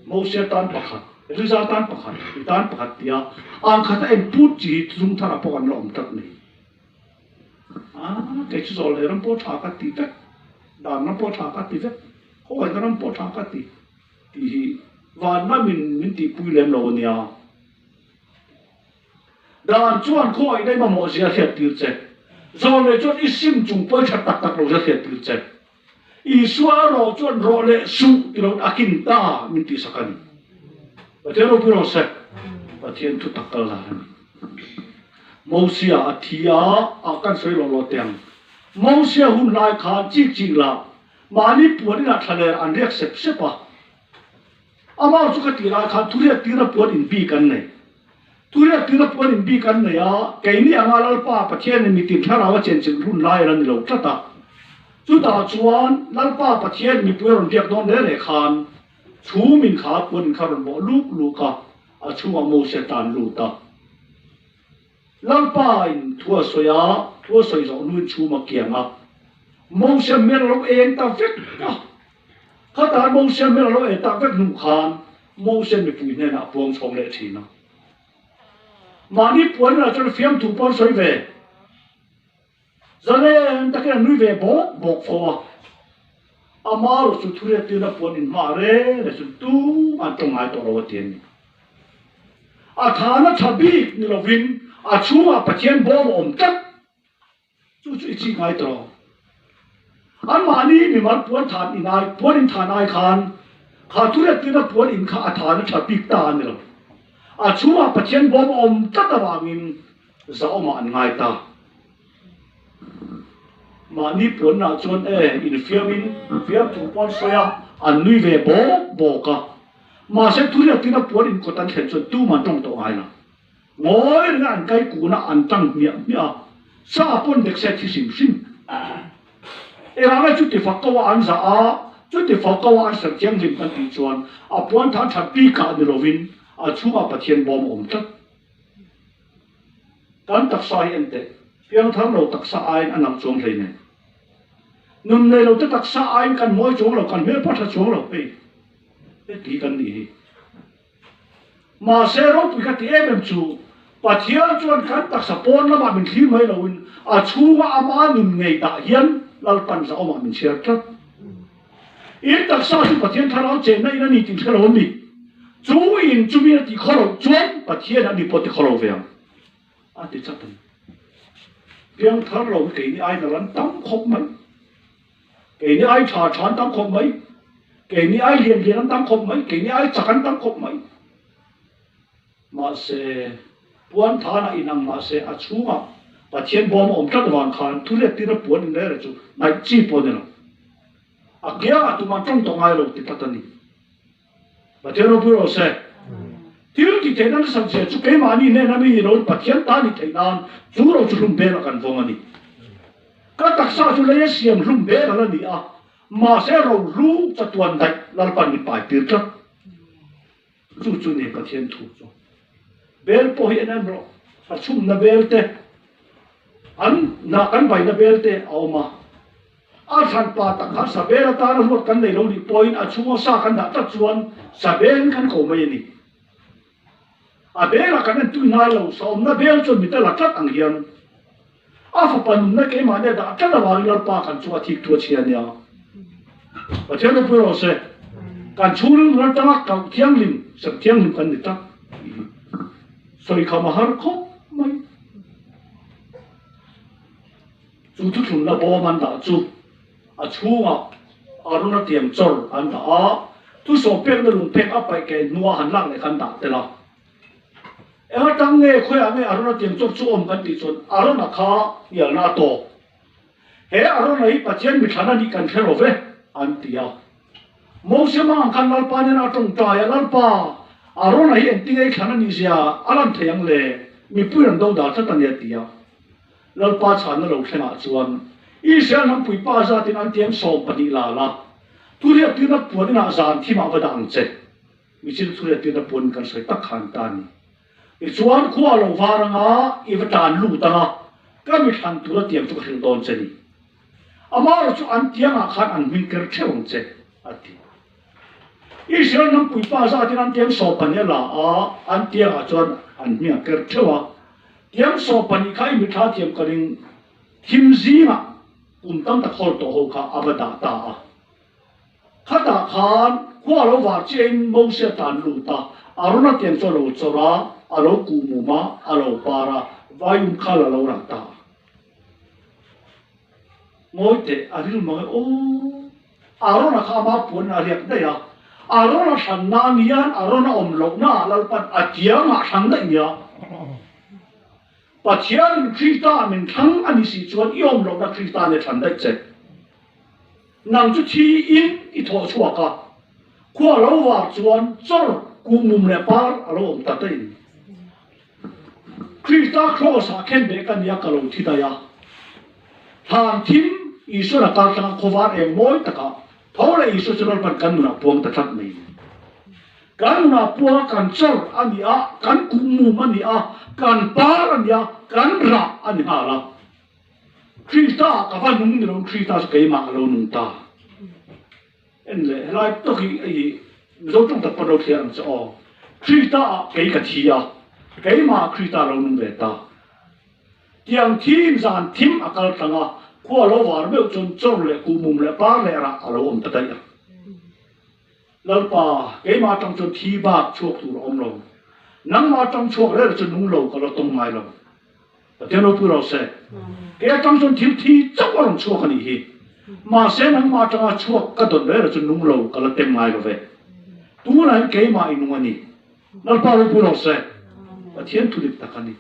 Mosia tan pakhat Elisa tan pakhat itan pakhat tia ang khata en put chi zum thara pokan lom tak ni cái chú rồi làm bố thả cái tí vết, đàn làm bố thả cái tí vết, không phải làm bố thả cái tí, thì và nó mình tí bùi lên lâu nia, đàn chuan khôi đây mà mọi gì thiệt tiêu chết, rồi lại chuan ít sim chung bơi chặt tắc lâu thiệt tiêu chết, Isua rồi chuan rồi lại su thì lâu akin ta mình tí sắc anh, và thế rồi bây giờ và thiên thu tắc cả là Mosia thia akan soi lo tiang Mosia hun lai khan chi la mani puan na thale an rek sep sepa ama chu ka ti la khan thuria tira puan in bi kan nei thuria tira puan in bi kan nei a ke ni anga lal pa pathian mi tin thara wa chen chen hun lai ran lo tata chú ta chuan lalpa pathian mi puer on biak don le khan chú min kha quân kharon bo lu ka a chunga Mosia tan lu ta lalpa in thua soi zo nu chu ma kianga Mosia mer lo en ta vek ka khata Mosia mer lo en ta vek nu khan Mosia mi pui ne na puang chong le thina mani puan na chon fiam tu pon soi ve zale ta ke nu ve bo fo amaro chu thule ti na puan in ma re chu tu an tong ai to ro tien a thana thabi ni lo vin a chunga pathian bom om tak chu chi ngai to an mani mi mar puan than inai puan in than ai khan kha thule ti na puan in kha a thana thabi ta ni lo a chunga pathian bom om tak awangin za oma an ngai ta mani puan na chon in fiam tu pon soya an nui ve bo ka ma se thule ti na puan in ko tan khen chon tu man tong to ai na ngoi na an kai ku na an tang mia sa pon dek se thi sim e ra chu ti fa ko an za a chu ti fa ko an sa tiang lim kan ti chuan a puan tha tha pi ka ni lovin a chunga pathian bom om tak kan tak sa hi ente piang tham lo tak sa ai anam chong hlei ne num nei lo tak sa ai kan moi chong lo kan me pa tha chong lo pe ti kan ni ma se ro pi ka ti em chu pathian chuan kan tak sa pon lama min thli mai lo in a chunga ama num ngei da hian lalpan za oma min share tak in tak sa si pathian tharau chen na in ni tin khalo mi chú in chú mi ti kholo chuan pathian ani pot ti kholo veang a ti chatan piang thar lo ke ni ai na ran tam khop mai ke ni ai tha than tam khop mai ke ni ai lian tam khop mai ke ni ai chakan tam khop mai ma se puan thana inang ma se a chunga pathian bom om tat wang khan thule ti na puan in le chu nai chi po ne a kya a tu ma tong tong ai lo ti patani pathian ro puro se tiu ti te nan sang se chu ke ma ni ne na mi ro pathian ta ni thei nan chu ro chu lum be la kan vong ani ka tak sa chu le siam lum be la ni a ma se ro lu cha tuan dai lalpan ni pai tir ta chu ni pathian thu chu bel po hi nan bro sa chum na bel te an na kan bai na bel te au ma a than pa ta kha sa bel ta na hot kan nei lo ni point a chungo sa kan da ta chuan sa bel kan ko mai ni a bel kan tu na lo so na bel chu mi ta la tat ang hian a fa pan na ke ma ne da ta da wa lar pa kan chu a thik tu chian ya pathian no puro se kan chul ran ta ka thiang lim sa thiang lim kan ni ta soi kha ma har kho mai chu tu thun la bo man da chu a chunga aruna tiam chor an da a tu so pek na lung pek apai ke nuwa han lang le kan da te la e tang nge khoya nge aruna tiam chor chu om kan ti chon aruna kha yal na to he aruna hi pathian mi thana ni kan thero ve an tia Mosia ma kan lalpa ne na tong ta ya lalpa arona hi enting ai thana ni sia alam theyang le mi puran do da cha tan ya tia lalpa chan na lo thlenga chuan Israel nam pui pa za tin an tiam som pani la la tu ria tin na puan na zan thi ma ba dang che mi chin tu ria tin na puan kan soi tak khan ta ni i chuan khuwa lo waranga i va tan lu ta na ka mi than tu ra tiam chu khil don che ni ama ro chu an tiang a khan an min ker thewng che ati Israel nam pui pa za tin an tiam som pani la a an tiang a chuan an mi ker thewa tiam som pani khai mi tha tiam karing him zinga tam ta khol to ho kha abada ta a khata khan khwa lo wa chen Mosia tan lu ta aruna tian cho lo chora alo ku mu ma alo para vayum khala lo ra ta moite aril ma o aruna kha ma pon ariak da ya aruna san na nian aruna om lo na lalpat atia ma sang da ya pathian Krista min thang ani si chuan iom lo na Krista ne than dai che nang chu thi in I tho chua ka khwa lo wa chuan chor ku mum le par alo om ta tai Krista cross a khen be kan ya ka lo thi da ya han thim isu na kal tang khovar e moi taka thole isu chulal pan kan na puang ta that mai kan na puang kan chor ani a kan kumu mani a kan par ani a kan ra ani hala Krista ka van nung ni lo Krista ke ma lo nung ta en le lai to ki ai zo tong ta pa lo thian cho Krista ke ka thia ke ma Krista lo nung ve ta tiang thim zan thim akal tanga khua lo war meu chon chor le ku mum le pa le ra alo om ta ta ya Lalpa ke ma tang chon thi ba chok tu om lo nang ma tang chok le chon nung lo ka lo tong mai lo ta no pu lo se ke tang chon thim thi chok wa long chok ani hi ma se nang ma tang chok ka don le chon nung lo ka lo tem mai lo ve tu na ke ma inung ani Lalpa lo pu lo se ta thian thu dik ta ka ni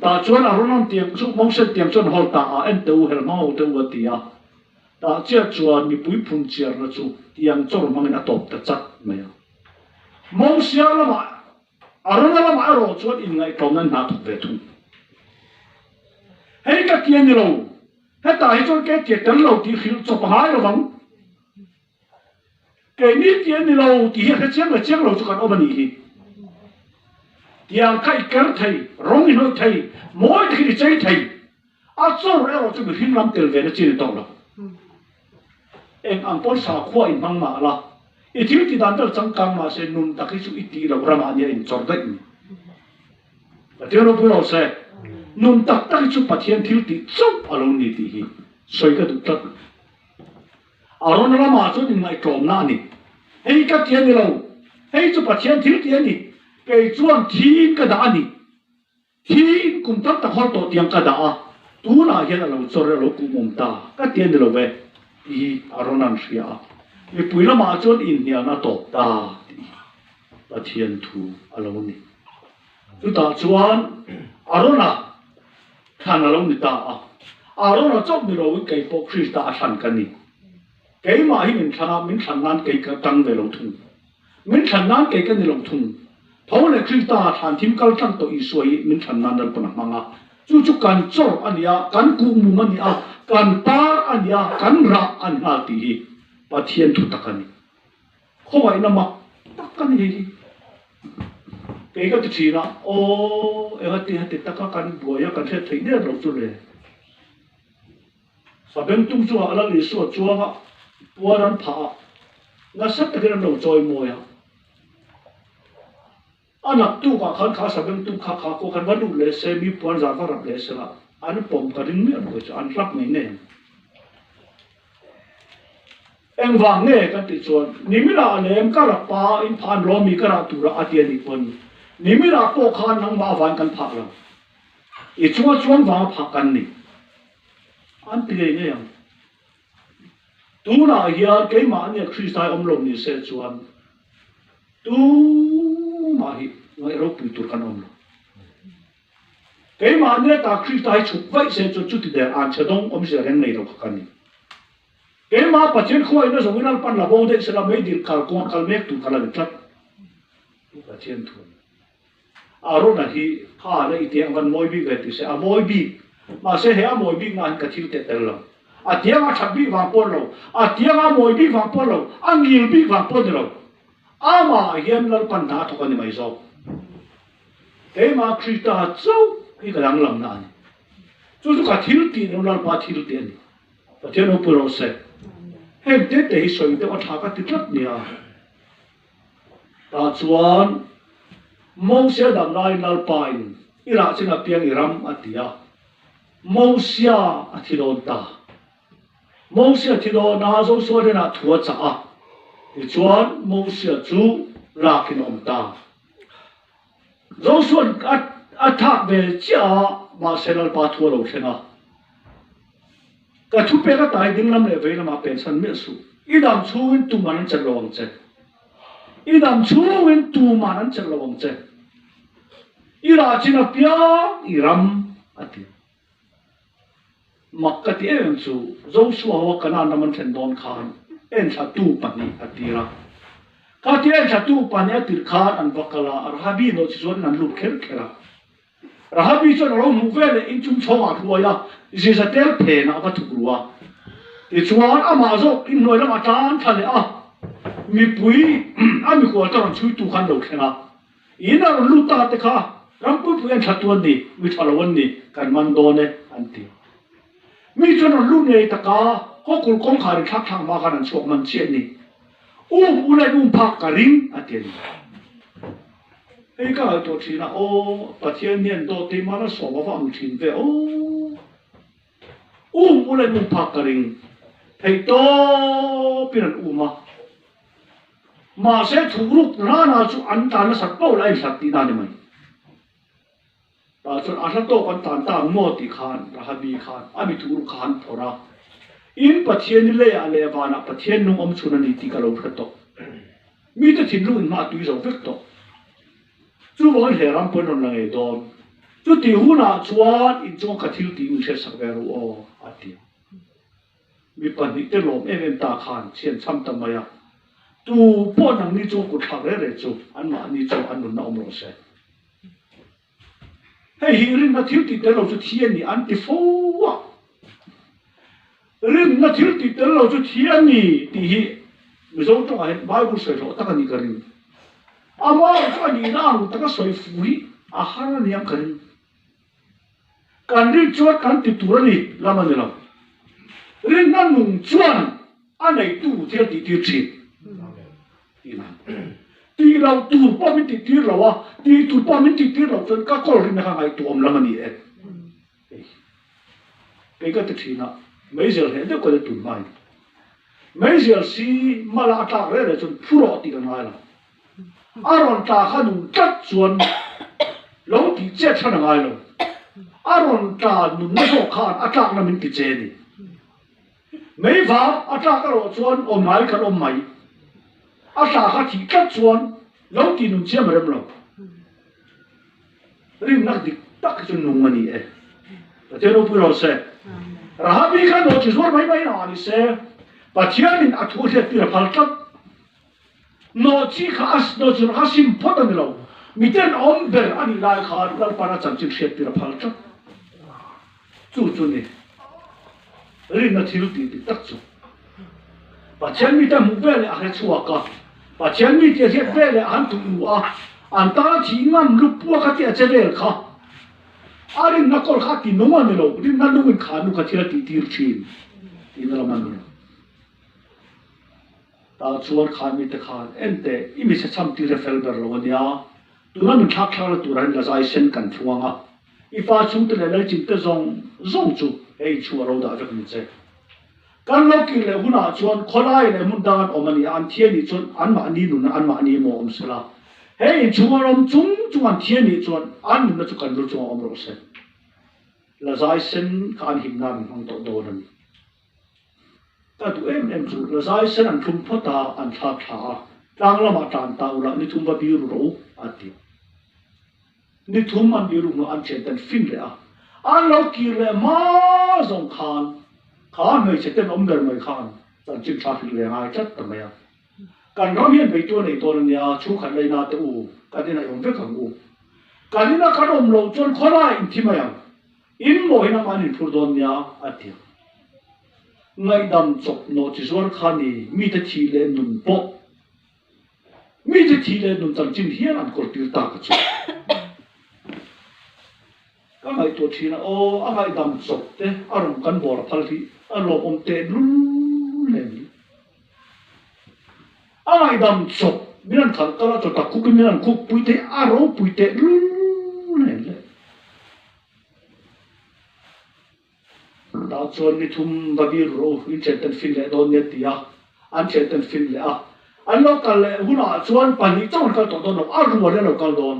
ta chuan a ronam tiang chu mong se tiang chon hol ta a en tu hel mau tu wa tia ta chia chuan mi pui phun chiar na chu tiang chor mangin a top ta chat mai mong sia lama arona lama ro chuan in ngai tom nan na thuk ve thu hei ka kian ni lo he ta hi chuan ke ke tan lo ti khil cho pa hai lo wang ke ni kian ni lo ti he chiang lo chu kan omani hi yang kai ker thai rong in hoi thai moi khi chai thai a cho re ro chu him lam tel ve na chi to lo em ang pon sa khwa in mang ma la i thiu ti dan tar chang kang ma se nun ta ki chu i ti lo ra ma nya in chor dai ta te ro pu ro se nun tak tak chu pathian thiu ti chup alo ni ti hi soi ka du tak aron la ma chu din mai trom na ni hei ka tian ni lo hei chu pathian thiu ti ani cái chuan thiên cái đã nè thiên cùng tất cả họ tổ tiếng cái đã tú là hiện là cho ra lỗ cùng mồm ta cái tiền được về thì aronan xia vì bùi là mà chuan in nhà nó tổ ta là thiên thu alo nè chúng ta chuan arona thằng alo nè ta arona chọc đi rồi cái bộ Krista thành cái nè cái mà mình thằng nan cái tăng về lồng thùng mình thằng nan cái này lồng thùng thấu lệ Krista thàn thím cal tăng tội suy mình thành nan đal panah manga chu chu kan chor ania kan ku mu ania kan par ania kan ra ania ti hi pathian thu takani khowai nama takani hi ke ka ti na o e ha ti takka kan boya kan the thei ne ro chu le sabem tum chu ala li so chuanga puaran pha na sat ta ran lo choi moya anak tu ka khan kha sabem tu kha ko kan wanu le se mi puan za va rap le se la an pom ka ring mi an ko an rak mai ne em wang ne ka ti chuan nimira lem ka ra pa in phan lo mi ka ra tu ra atia ni pon nimira ko khan nang ma wan kan phak la i chuan wa phak kan ni an ti le ne yang tu na ya ke ma ne Krista om lo ni se chuan tu mà hi ngay rốt bị tụt khăn ông cái mà này ta Krista hay chụp vậy sẽ cho chút thì để ăn chờ đông ông sẽ lên này đâu khăn đi cái mà bắt chân khôi nó giống như Lalpan là bao đấy sẽ là mấy điều cào con cào mét tụt khăn là được chắc bắt chân thôi rồi là hi ha này tiếng văn môi bi về thì sẽ môi bi mà sẽ hệ môi bi ngang cái chiếu tết rồi tiếng chắp bi vàng pol rồi tiếng môi bi vàng pol rồi nhiều bi vàng pol rồi ama hiam Lalpan na to kan mai zo ke ma Krista chau hi ka dang lam na ni chu ka thil ti no Lalpa thil ti ni pathian no pu ro se he te hi soi te wa tha ka ti tlat ni a ta chuan Mosia dam lai Lalpan ira china piang iram atia Mosia athilon ta Mosia thilo na zo so de na thua cha a thì chuan Mosia chú là cái ông ta, Joshua attack về chia mà sẽ là bắt thua lâu thế nào, cái chú bé cái tài đình làm lệ về là mà bên sân miễn su, ít làm chú in tu mà nó chân lòng chết, ít làm chú in tu mà nó chân lòng chết, ít là chỉ là bia ít ram ati, mặc cái tiếng chú Joshua hoa cái nào nằm trên đòn khan en satu pani atira ka ti en satu pani atir khan an vakala rahabi no chizon nan lu khera rahabi chon ro mu vele in chum chonga hruaya je za tel phe na ba thukruwa thì chuan ama zo in noi lama tan thale a mi pui ami ko taron chui tu khan lo khenga ina lu ta te kha rampu puyan thatuan ni mi thalawan ni kan man do ne anti mi chon lu nei taka ko kul kong khari thak thang ma kan chok man che ni ulai phak ka ring atien ei ka to thina o pathian nian do te ma na so ma wang thin ve o ulai phak ka ring thei to piran uma ma se thuruk na na chu an ta na sak pau lai sak ti na ni mai ta chon a to kan tan ta mo ti khan ra ha bi khan ami thuruk khan thora in pathian le a le wa na pathian nung om chuna ni ti ka lo khato mi te thin lu in ma tu zo vek to chu won he ram pon on lai don chu ti hu na chuan in chong ka thil ti un che sak ve ro o ati mi pan ni te lom em ta khan chen cham ta maya tu po nang ni chu ku thak re chu an ma ni chu an nun na om ro se hei hi rin na thil ti te lo chu thian ni an ti fo wa rin na thil ti te lo chu thian ni ti hi mi zo to ai bible se ro ta ka ni ka rin ama chu ni na ru ta ka soi fu hi a har ni am ka rin kan ri chu kan ti tu ri la ma ni lo rin na nung chuan anei tu thil ti ti chi ti lau tu pa min ti lo wa ti tu pa min ti lo chon ka kol rin na ngai tu om la ma ni e pe ka ti thina mấy giờ hiện được có được tụi mày mấy giờ si mà là ta cái này chọn phù thì cái này là aron ta khăn nung cắt chuan lâu thì chết cho nó ngay rồi aron ta nung nó so khan ta nó mình thì chết đi mấy vợ ta cái rồi chuan ôm mày cái ôm mày ta khăn thì cắt chuan lâu thì nung chết mà làm rồi riêng nát đi tắc cho nung mà đi thế nó phù sẽ rahabi kan no chizor mai mai na ni se pathian in athu the tira phalkat no chi khas no chur hasim photan lo miten om ber ani lai kha lalpan chan chi se tira phalkat chu ni rin na thil ti tak chu pathian mi ta mu vel a he chuwa ka pathian mi ti he vel an tu a an ta thi ngam lu pu ka ti a chevel kha arin na kol khati no ma melo rin na lu kha nu ka thira ti tir chin in la man ta chuan khan mi te khan ente imi se cham ti refel ber lo nia tu na min thak thla tu ran la zai sen kan thuanga I fa chung te le chin te zong chu ei chu ro da vek ni che kan lo ki le huna chuan kholai le mun dangan omani an thien ni chun an ma ni nu na an ma ni mo om sela hei chuarom chung an thien ni chuan an nu na chu kan lu chu om ro se la zai sen kan him na hang to do na ta tu em chu la zai sen an thum phota an tha tha tang la ma tan ta ula ni thum ba bi ro ati ni thum an bi ru no an che tan fin le a an lo ki le ma zong khan noi che ten om der mai khan tan chin tha fi le ngai chat ta mai kan rom hian bei tu nei to nia chu khan le na te u ka dina yong ve khang u ka dina ka rom lo chon khona in thi mai in mo hina man in phur don nia ati ngai dam chok no chi zor khani mi te thi le nun po mi te thi le nun tan chin hian an kor tir ta ka chu ka ngai to thina o a ngai dam chok te arom kan bor phal hi a lo om te lu le ni a ngai dam chok minan khal ta la to ta ku minan ku pui te a ro pui te lu le le ta chuan ni thum ba bi ro in che tan fin le don ne tia an che tan fin le a an lo kal le huna chuan pani chong ka to don a ru le lo kal don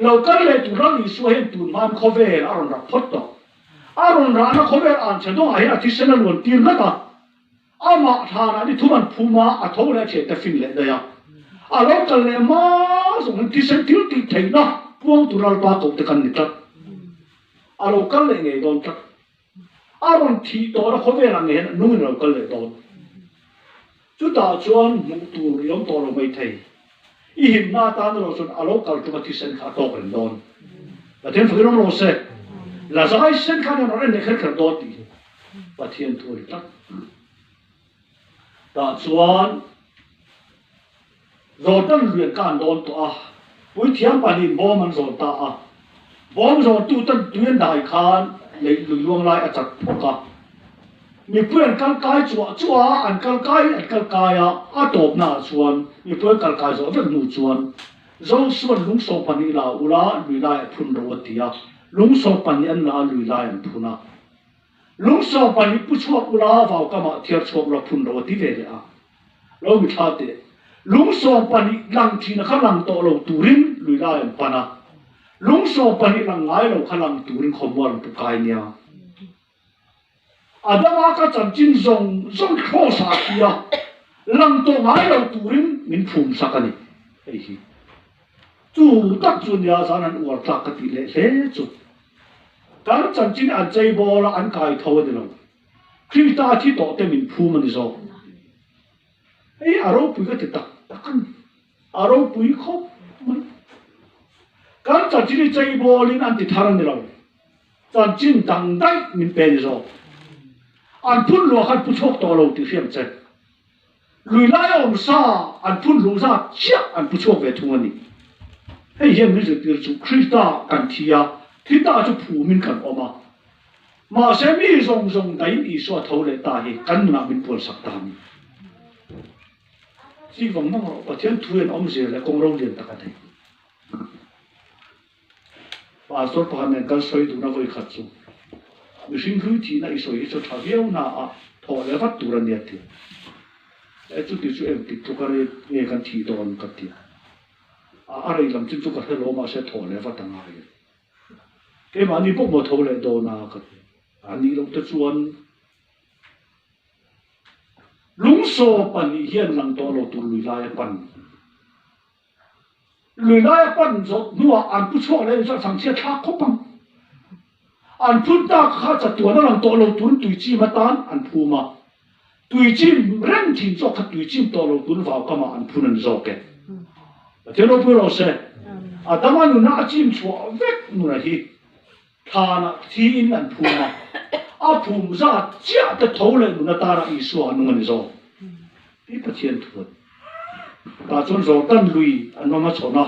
lo kal le tu ran i su hen tu man khovel aron ra phot to aron ra na khovel an che do ai a ti sen lon tir na ta ama thana ni thuman phuma a tho le che ta fin le da ya a lo kal le ma so ti sen til ti thei na puang tu ral pa ko te kan ni ta a lo kal le nge don ta aron thi to ra khovel an nge nu lo kal le don chu ta chuan mu tu yom to lo mai thei I him na ta no son a lo kal tu ma ti sen kha to kan don la ten fo no se la zai sen kha no ren ne kher kher do ti pathian thoi tak ta chuan rồi tân luyện can đón to à buổi thiam panin bom man rồi ta à bom rồi tu tân tuyên đại khan lấy luồng lại ở chặt phocka mi puen kal kai chua an kal kai a top na chuan mi puen kal kai zo vek nu chuan zo suan lung so pani la ula lui lai phun ro tia lung so pani an la lui lai an phuna lung so pani pu chuak ula vào kama thiar chuak la phun ro ti ve a lo mi tha te lung so pani lang thina kha lang to lo turin lui lai an pana lung so pani lang ngai lo kha lang turin khomwal pu kai nia adama ka chanchin zong kho sa kia lang to ngai lo turin min phum sakani ei hi chu tak chu nia san an war tak ka ti le chu kan chanchin an chei bol an kai tho de lo krita thi to te min phum ani zo ei aro pui ka te takan aro pui kho kan chanchin chei bol in an ti tharan de lo chanchin dang dai min pe de zo an phun lo khan pu chok to lo ti fiam che lui lai om sa an phun lu sa chia an pu chok ve thung ani hei hiam ni tir chu krista kan thia thita chu phu min kan oma ma se mi zong dai i so tho le ta hi kan na min pol sak ta mi si vong ma ro pathian thuin om se le kong ro lien ta ka thei pa so pa men kan soi du na voi khat chu mi sinh hư thì này soi cho thà viêu na à thọ lẽ phát tu ra nhiệt thì chút tí chút em tí chút cái nghe cái thị đòn cái gì à đây làm chút cái hello mà sẽ thọ lẽ phát tăng ai cái mà anh bốc một thọ lẽ đòn na cái anh lúc tới chuan lúng so pan hiền lang to lo tu lùi lai pan rồi nua anh不错嘞，这上些他可棒。an phun ta kha cha tu na lang to lo tun tui chi ma tan an phu ma tui chi ren thin cho kha tui chi to lo tun vào kama an phun an zo ke te lo pu lo se adama nu na chim chua vek nu na hi tha na thi in an phu ma a phu za chia ta tho le nu na ta ra i su an ngon zo ti pa chen thu ta chon zo tan lui an ma chona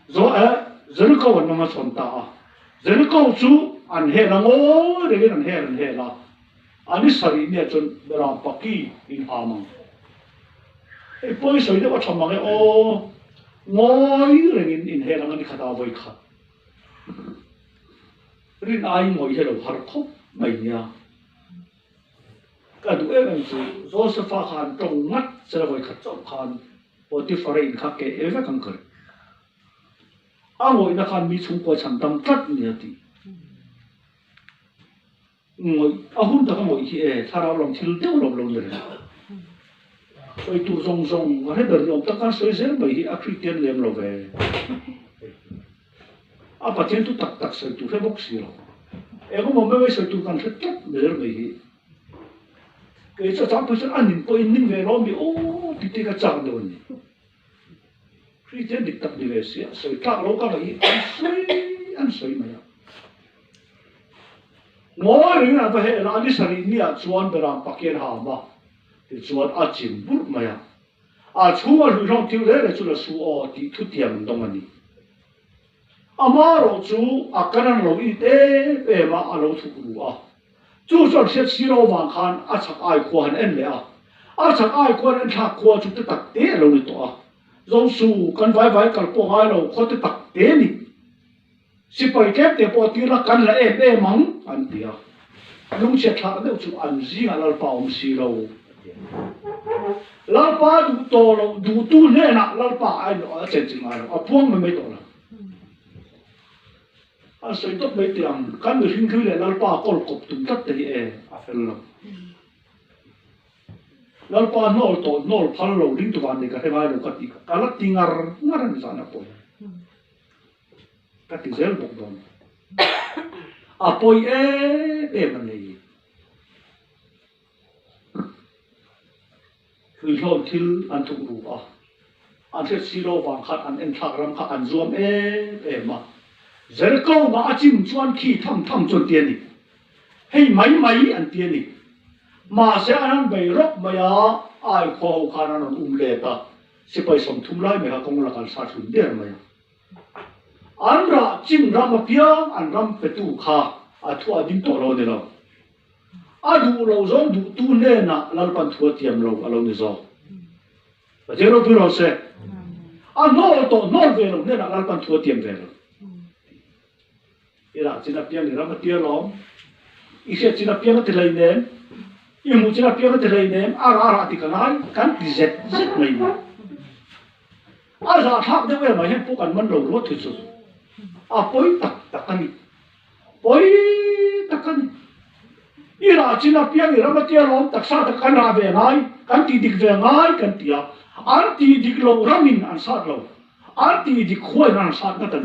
zo zero ko an ma chon ta zero ko chu an he na ngo de an he la ani sari ne chon ra paki in amang e poi soi de wa chamang e o ngoi reng in he la ni khata voi kha rin ai ngoi he lo har khop mai nia ka du em chu Joshua khan tong mat sera voi kha chom khan oti farein kha ke eva kan kar a ngoi na khan mi chung ko cham tam tat ni ati ngồi hun ta ngồi hi thara long thil teu long long le soi tu zong hết đời ông ta kan soi zel bai hi a Christian lem lo ve a patien tu tak soi tu fe box si lo e ko mo me soi tu kan thot tat zel bai hi ke cha chang pu chen an nin po in ning ve lo mi o ti te ka chang do ni Christian dik tak ni ve si soi tak lo ka bai an soi ma ya ngồi ring là phải là anh sari ni à chuan beram pakien ha ma thì chuan a chim bur maya a chuma lu rong tiu le chu la su o ti thu tiam dong ani amaro chu akanan lo i te pe ma a lo thu ru a chu chon se C Roa wang khan a chak ai khuan en le a chak ai khuan en thak khuan chu te tak te lo ni to a zong su kan vai kal po ai lo kho te tak te ni si pai kep te po ti la kan la e mang an tia lung che tha de chu an zi nga lal pa om si lo lal pa du to lo du tu ne na lal pa ai lo a chen ching ai lo a puang me to la a soi to me tiang kan de hing khule lal pa kol kop tum tat te e a fel lo lal pa nol phal lo ring tu van ni ka he vai lo ka ti ka la tingar ngaran sa na po ka ti zel bok don apoi man nei hui hom thil an thuk ru a an the C Roa wang khat an en thak ram kha an zuam ma zer ko ma achim chuan khi tham chon tian ni hei mai an tian ni mà sẽ anh bày rốc mà ya ai khô khăn anh lệ ta sẽ phải sống thung lại mà công là can sát hùn đen mà anh ra chim ra mà pia anh ram phải tu kha thua dính tổ lâu này đâu đủ lâu rồi đủ tu nên na lalpan thua tiệm lâu này rồi và thế rồi rồi sẽ nó về lâu nên là lalpan thua tiệm về rồi ira chỉ là pia này ra mà pia lắm ý sẽ chỉ là pia cái này nên yêu muốn chỉ là pia cái này nên ara thì cái này kan thì rất này ra tháp đấy về mà hiện phụ cần mình lâu rồi thì rồi bối tắc cái này ira chỉ là pia này ra mà pia lắm tắc sao tắc kan ra về ngay kan thì đi về ngay kan thì anh thì đi lâu ra mình anh sát lâu anh thì đi khơi anh sát cái này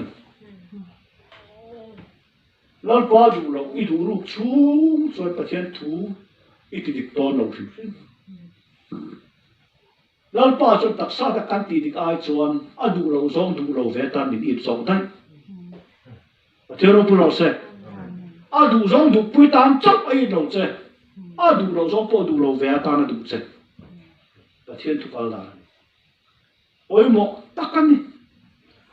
Lalpa du lâu ít đủ lúc chung rồi bắt hiện thu ít đi to lâu rồi Lalpa cho tác sa ta can ti đi ai chuan đủ lâu zong đủ lâu về tan mình ít zong đấy thế rồi bữa sau đủ zong đủ bữa tan chấp ai lâu chứ đủ lâu zong po đủ lâu về tan đủ chứ bắt hiện thu vào là ôi mo tắc cái này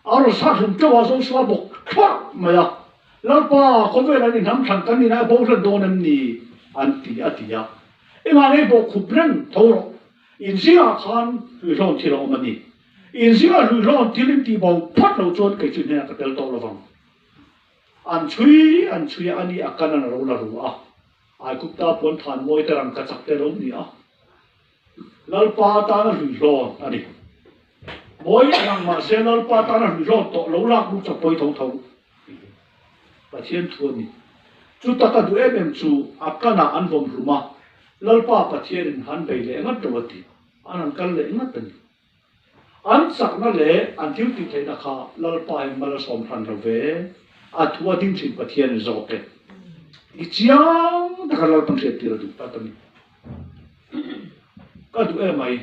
rồi sát hùng cho vào xóa bọc thoát mà Lalpa có vẻ là những thằng thằng cái này bố rất đồn em nì anh tì em anh bố khúc răng thâu in xí khan lùi lon thì lâu mà nì in xí lùi lon thì lên tì bầu phát lâu chôn cái chuyện này cái tel to là vòng anh chui anh đi akan anh lâu là rồi ai cũng ta muốn than môi ta làm cái chắc thế lâu nì Lalpa ta là lùi lon anh đi môi anh mà xem Lalpa ta là lùi lon to lâu lạc lúc chập bôi thâu và thiên thua ni chú ta cả đuôi em chú akana anh vòng rùma Lalpa và thiên hắn bày lệ ngắt đầu ti anh cần lệ ngắt tani anh sắc na lệ anh thiếu ti thấy na kha Lalpa em mà là xóm han đầu về thua tin xin và thiên rồi cái ichiang ta cả Lalpa sẽ tira được ta tani cả đuôi em ấy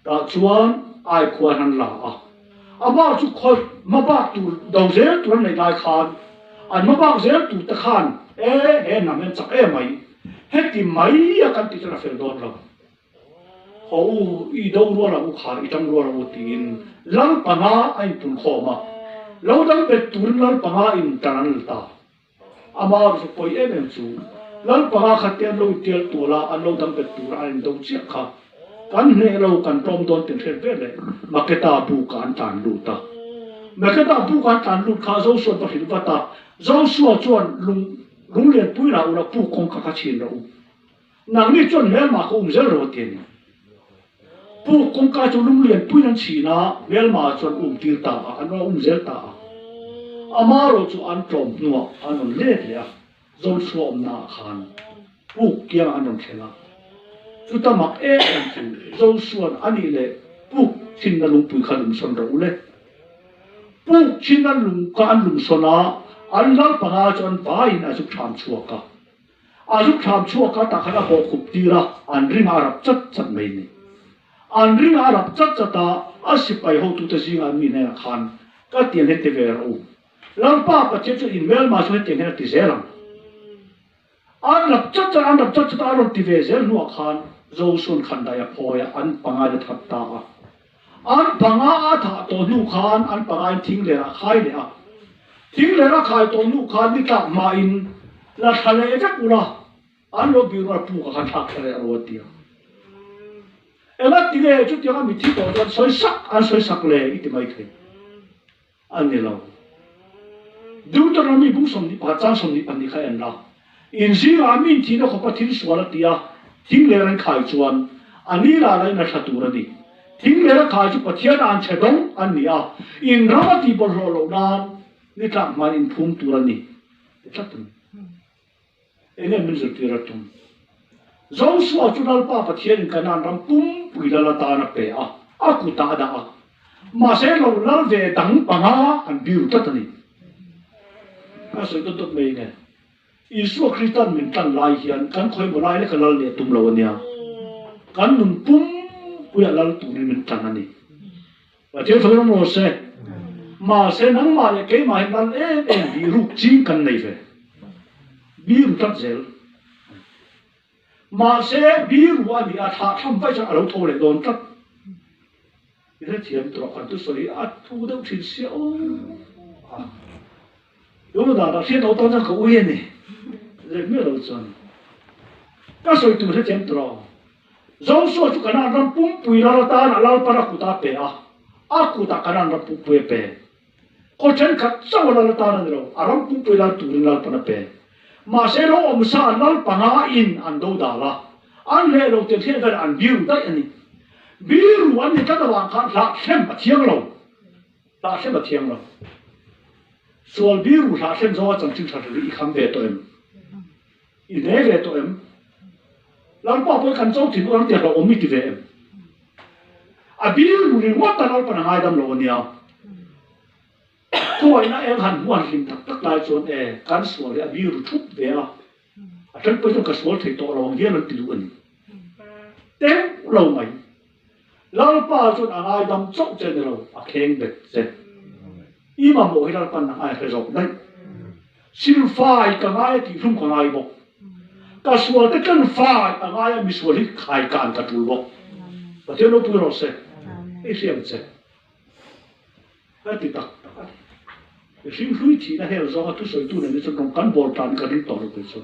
ta chuan ai quan han la mà chú khơi mà bác tu đầu dễ tu này đại khan anh mà bác dễ tu ta khan nằm bên chắc mày hết thì mấy cái tí là phải đón rồi hậu ý đâu luôn là u khá ý trong luôn là u tiền lăng bằng anh tuần khổ mà lâu đang bị tuần lăng bằng in tràn ta mà rồi coi em chú lăng bằng khát tiền lâu tiền tu là anh lâu đang bị tuần anh đâu chết khá kan ne lâu kan prom don tiền thêm về đấy mà cái ta bu kan tàn lụt ta mà cái ta bu kan tàn lụt khá dấu xuân và hình vắt ta dấu xuân chuan lung liền bùi là bu công cả chuyện rồi nàng đi chuan mel mà không dễ rồi tiền bu công cả cho lung liền bùi năng chỉ na mel mà chuan tiêu ta anh dễ ta mà rồi cho anh prom nữa anh lết liền dấu xuân na khan bu kia anh thế nào chúng ta mặc chú dấu xuân anh lệ bu xin là lung bùi khăn lung xuân rồi lệ bu xin là lung cả anh lung xuân anh lal panga cho anh phá in azuk tham chua ka ta khana ho khup tira an ring arab chat mai ni an ring arab chat ta asipai ho tu ta singa mi ne khan ka tian he te ve ro lal pa pa che chu in mel ma so te ne ti zeram an lap chat ta ro ti ve zel nu khan zo sun khan da ya phoya an panga de thap ta an panga a tha to nu khan an panga thing le ra khai le thing le ra khai to nu khan ni ta ma in là thale chắc ula anh lo biểu là pu ka thak thale ro tia em at tile chút tiếng mình thích đó soi sắc le ít mai thấy anh đi lâu đúng tôi nói mình cũng sống đi bắt trang sống đi anh đi khai anh la in gì là mình thì nó không có thiên số là tia thing le anh khai chuan anh đi là lại na thatu ra đi thing le ra khai chu pathian anh che dong anh đi in ra ti bol lo nan ni ta man in phum tu ra ni chắc em mình rất là tung, dẫu sao chúng ta bảo phát hiện cái nan ram pum bùi là ta na pe aku ta đã mà sẽ lâu lâu về đắng bằng anh biểu tất này, cái sự tốt mấy này, Isu Christian mình tan lai hiền, kan khơi một lai này cái lal này tum lâu nia, kan nung pum bùi lal tu mình tan này, và thế thôi nó nói sẽ, mà sẽ nắng mà cái mà hiện tại bị rụt chín kan này về. Biru tak zel, mà sẽ biru ani a tha tham vai cha alo tho le don tat thế thiam tro kan tu soi a thu đâu thìn siêu đúng rồi đó thiên đầu tao ra khẩu yên này rồi mới đầu chân các soi tu thế thiam tro giống số chú cái nào làm bung bùi lao ta là lao para cụ ta pe à cụ ta cái nào làm bung bùi pe có chân khát sao lao ta là đâu à làm bung bùi lao tu lao para pe mà sẽ lo om sa lao para in ăn đâu đã la ăn lẽ đâu tiền thiên về ăn biu đấy anh biru anh cái đó là khát là xem mà thiêng lâu là xem mà thiêng lâuส่วนbiru là xem do chẳng chừng thật là khám về tụi em ý để về tụi em làm bao nhiêu khăn châu thì nó tiền là ôm đi về em à biru thì mất ta nói phần hai đâm lỗ nhiều thôi na em hẳn muốn hình thật tất lại chuyện em cán sủa thì biru chụp về à chân bây giờ cái sủa thì tổ lòng kia là tiêu anh tên lâu mày Lalpan chuyện anh ai đâm chốc trên rồi à khen biệt trên im mà mỗi Lalpan ai phải rộng đấy xin phải cái ai thì không còn ai bọc cái số cái chân phải anh ai mình số đi khai cản cái túi bọc và theo nó bùi rồi sẽ cái xem sẽ cái gì đó cái xin hủy thì nó hiểu rõ tu soi tu này nó trong cán bộ tràn cái đi tổ được cái số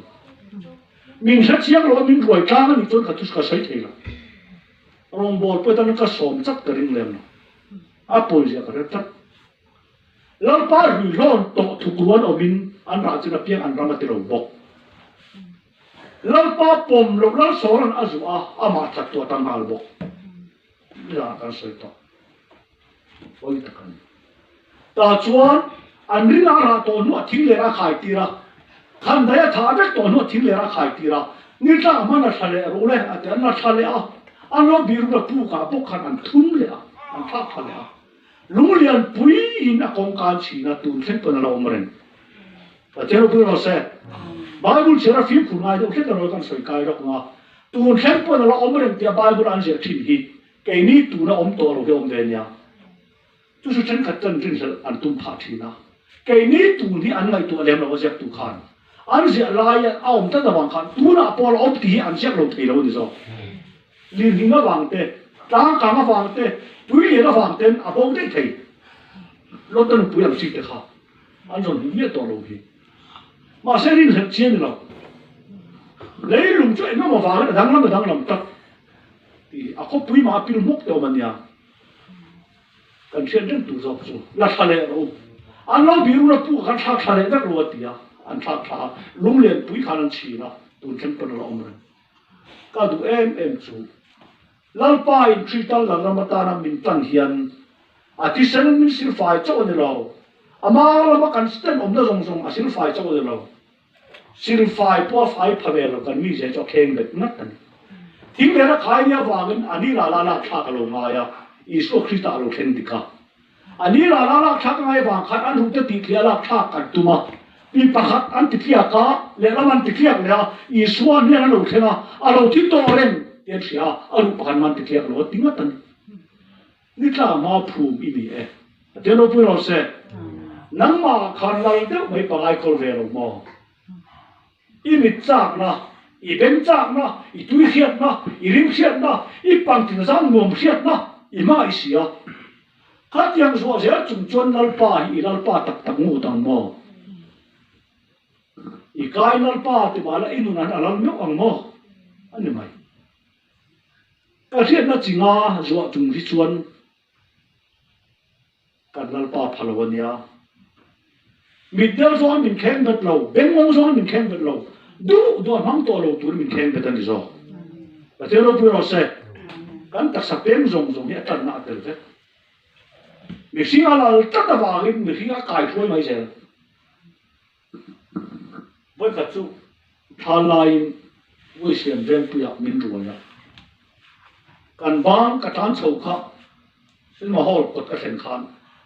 mình sẽ chiang rồi mình đuổi trang cái chỗ cái tu cái soi thế là rong bol bây giờ nó cái sồn chắc cái rinh lên à bồi gì cái chắc Lalpan rủi ron tổ thuộc quân ở mình anh ra chỉ là piang anh ra mà tiêu bọc Lalpan bom lộc lal số lần azua ama thật tua tăng hal bok là cái sợi to ôi tất cả ta chuan anh đi ra tổ nuốt thím lệ ra khai tira khăn đấy thà biết tổ nuốt thím lệ ra khai tira như ta mà nó sale rồi đấy anh nó sale anh nó bị rụng pu cả bốc khăn anh thum lệ anh thắc sale lũ liền bùi in công can chỉ là tuần thiên tuần là ông mình và theo bữa đó sẽ Bible chỉ là phim của ngài đâu hết rồi con soi cái đó mà tuần thiên tuần là ông mình thì Bible anh sẽ tin hi cái này tuần là ông to rồi cái ông đen nha chú sự chân chân là anh tum phá thi na cái này tuần thì anh lại tuần làm là sẽ tu khan anh sẽ lại ông ta là bằng khan tuần là Paul ông thì anh sẽ lâu thì lâu đi rồi liên hình nó bằng thế trang cả nó bằng thế bùi liền nó bằng thế à bông đấy thì nó tên bùi làm gì thế hả anh rồi những to lâu thì mà sẽ đi thực chiến rồi lấy lùng cho nó mà vào cái đang làm tất thì à có bùi mà pin mốc đâu mà nha cần chiến đến tụ dọc rồi là thà lệ rồi anh nói ví dụ là bùi khăn thà lệ rất luôn thì anh thà lùng liền bùi khăn anh chỉ là tụi chân phần là ông rồi cả tụi em chú Lalpan truy tal là làm ta làm mình tăng hiền à thì sẽ mình xin phải cho anh rồi à mà làm cái system ông đó rong à xin phải cho anh rồi xin phải bỏ phải phá về rồi cần mình sẽ cho khen được ngắt anh tiếng này nó khai nhà vàng anh đi là khác cái lồng ngay à Isu Christa lo khen đi cả anh đi là khác ngay vàng khác anh hút tiền thì là khác cái tụi mà vì bác anh thì kia cả lẽ là anh thì kia là Isu anh này lo khen à lo thì to lên tiền xia anh bác anh thì kia lo tiếng ngắt anhนี่ถ้ามาพูดอีนี่เดี๋ยวเราพูดเราเสร็จนั่งมาขันเราเดี๋ยวไม่ไปคนเรียนหรอกมั้งอีมิดจากนะอีเบนจากนะอีตุยเขียดนะอีริมเขียดนะอีปังตินซังงวมเขียดนะอีมาอีเสียขัดยังสัวเสียจุนจวนนัลป้าอีนัลป้าตักงูตังมั้งอีกายนัลป้าที่มาแล้วอีนุนันอะไรไม่อังมั้งอันนี้ไม่ก็เทียนนั่นจริงอ่ะสัวจุงที่ชวนกันนัลป้าพลวันยามิดเดิลซ้อนมินแข็งเบ็ดเราเบงมงซ้อนมินแข็งเบ็ดเราดูมังตัวเราตัวมินแข็งเบ็ดอันนี้ซ้อแต่เดี๋ยวเราพูดเราเสร็จกันตักสับเป็นซงเนี่ยตันน่าเดือดเลยมีสิ่งอะไรตัดตะวันกินมีสิ่งอะไรกายช่วยไม่เสร็จไม่กระจุทาลายวิเศษเรื่องเปรียบมินตัวเนี่ยกันบ้านกระทานโฉกซึ่งมาห่อกดกระเซ็นคัน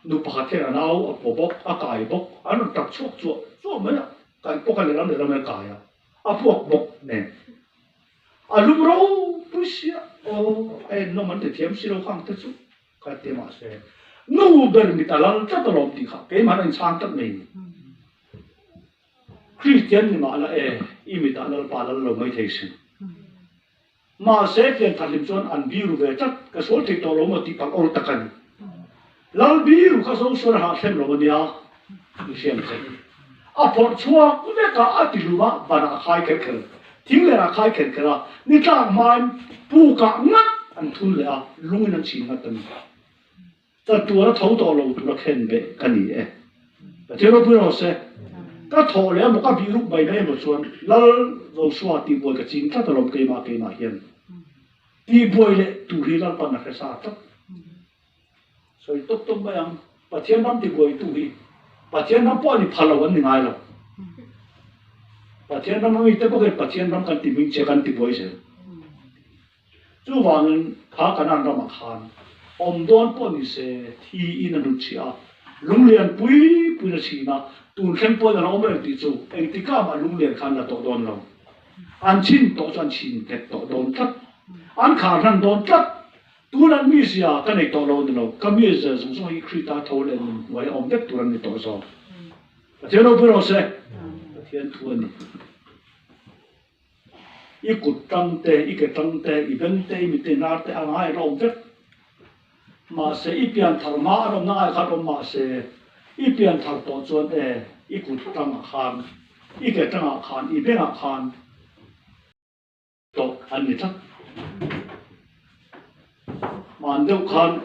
นูปะเทนเอาปบกอากายบกอันนั้นตักชกจั่วมันอ่ะการปกกันเลยเราไม่กายอ่ะพวกบกเนี่ยลูกเราปุชยาโอ้ไอ้น้องมันเทียมสิเราข้างที่สุดการเตมาเสียนูเบอร์มิตาลันจะตลอดดีค่ะเกี่ยมันช่างตั้งเองคริสเตียนนี่มาละอีมิตาลันปาลันเราไม่เทสิ mà sẽ tiền thật liêm chuan ăn biru về chắc cái số thì tổ lỗ mà tí bằng ô tắc anh lão biru cái số số hạ xem lỗ nia đi xem xem à bọn chúa cũng biết cả à tí lùma và nó khai kẹt kẹt tiếng là khai kẹt kẹt là ni ta mai bu cả ngắt anh thun lệ à lung anh chỉ ngắt tận ta tua nó thấu tổ lỗ tua nó khen về cái gì ấy thế nó bây giờ sẽ cái thổ lẽ một cái biru bay này một chuan lão rồi xóa tí bồi cái chính ta tổ lỗ cái mà hiền đi bồi lệ tụ hi lan pan là cái sao chắc rồi tốt bây giờ bà thiên năm đi bồi tụ hi bà thiên năm bao nhiêu phá lâu anh ngay rồi bà thiên năm mới tới bao cái bà thiên năm cần tìm mình chơi cần tìm bồi chứ chú vàng khá cái nào mà khan đoan bao nhiêu sẽ thi in là đúng chưa lung liền bui là gì na tụi xem bao giờ nó mới đi chú anh tí cả mà lung liền khan là tổ đoan lâu anh chín tổ cho anh chín để tổ đoan chắc anh khả năng đón chắc tu năng mi xia cái này tổ lâu nữa cái mi giờ dùng số khi ta thâu lên với ông biết tu năng này tổ sao thế nó bây giờ sẽ thiên thuần ít cột trăng tê ít cái trăng tê ít bên tê mi tê nát tê anh ai ông biết mà sẽ ít biển thảo má ông nãy khác ông mà sẽ ít biển thảo tổ chuan tê ít cột trăng khan ít cái trăng khan ít bên khan tổ anh này chắc mà đâu khan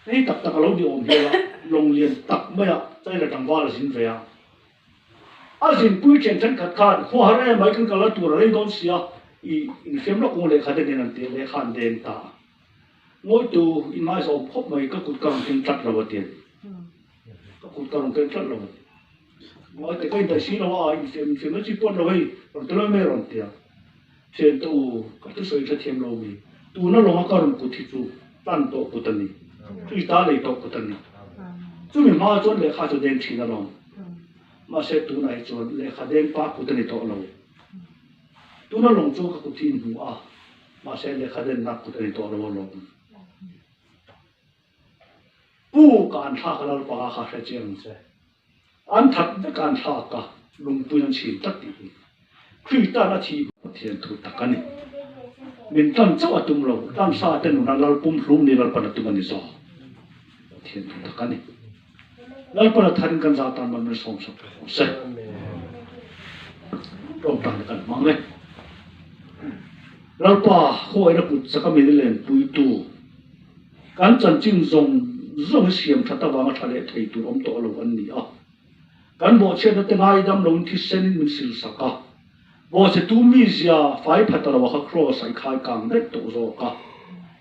ấy tập tập lâu đi ôm về lồng liền tập mấy à đây là thằng va là xin về à xin quy trình chân khát khan hoa ra mấy cái là tuổi đấy đón xia in phim nó cũng lấy khát đến nên tiền lấy khan đến ta mỗi tu in mai sau phốt mấy cái cột cầm tiền chặt là bao tiền cái cột cầm tiền chặt là bao mỗi cái đại sĩ nó in phim nó chỉ bốn rồi rồi tôi mới rồi tiền tiền tu cái thứ soi cho thêm lâu mi tu nó lòng cái rồng cột thịt tu tan tổ cột tani tuy ta lấy tổ cột tani chú mình mà chọn lấy khát cho đen chỉ là lòng mà sẽ tu này chọn lấy khát đen pa cột tani tổ lâu tu nó lòng cho cái cột thịt hủ à mà sẽ lấy khát đen nát cột tani tổ lâu lòng bu can thác là pa khát sẽ chiang sẽ anh thật với can thác cả lùng bùi anh chỉ tắt đi khi ta đã chỉ thiên thu tắc anh mình tan cháu atum lâu tan sa tên nó lalpum room ni lalpan atum anh sao thiên thu tắc anh lalpan tharin kan za tan mình sống sống sẽ rong tan kan mang lên lalpa khoi na put saka mi lên pui tu kan chan chim zong siam thata wanga thale thei tu om to lo an ni a kan bo che na te ngai dam lo thi sen min sil saka bo se tu mi zia fai phatara wa cross ai khai kang det to zo ka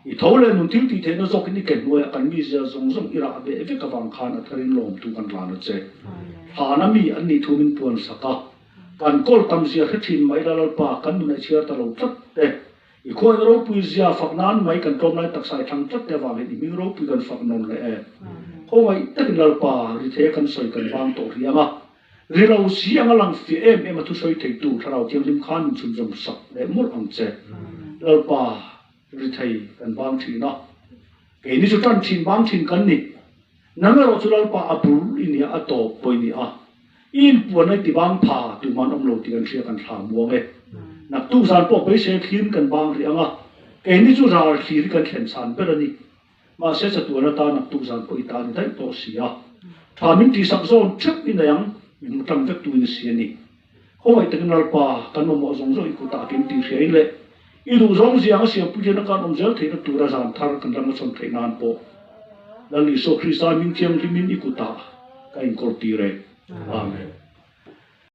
I thole nun til ti the no zok ni ken noya kan mi zia zong ira be ve ka wang khan atharin lom tu kan la na che ha na mi an ni thu min puan saka kan kol tam zia khathin mai la pa kan nu na chia ta lo chat te I khoi ro pu zia fak nan mai kan tom lai tak sai thang chat te wa le ni mi ro pu kan fak non le e ko mai tak lal pa ri the kan soi kan wang to rianga ri lo si ang lang fi em tu soi thei tu tharau tiam lim khan chun jom sak le mur ang che lal pa ri thei kan bang thi na ke ni chu tan thin bang thin kan ni nang ro chu lal pa apur ini a to poi ni a in puan ai ti bang pha tu man om lo ti kan thria kan thla muang e nak tu san po pe se khin kan bang ri anga ke ni chu rar khir kan thlen san pe ni ma se sa tu na ta nak tu san po I ta ni dai to sia tha min ti sak zon chep in yang min tam vek tu ni sia ni hoi te kan pa kan mo zong zo I ku ta kim ti hrein le I du zong ziang sia pu na kan om zel the na tu ra zan thar kan ram chon thei nan po la li so Crusade min tiang li min I ku ta ka in kor ti re amen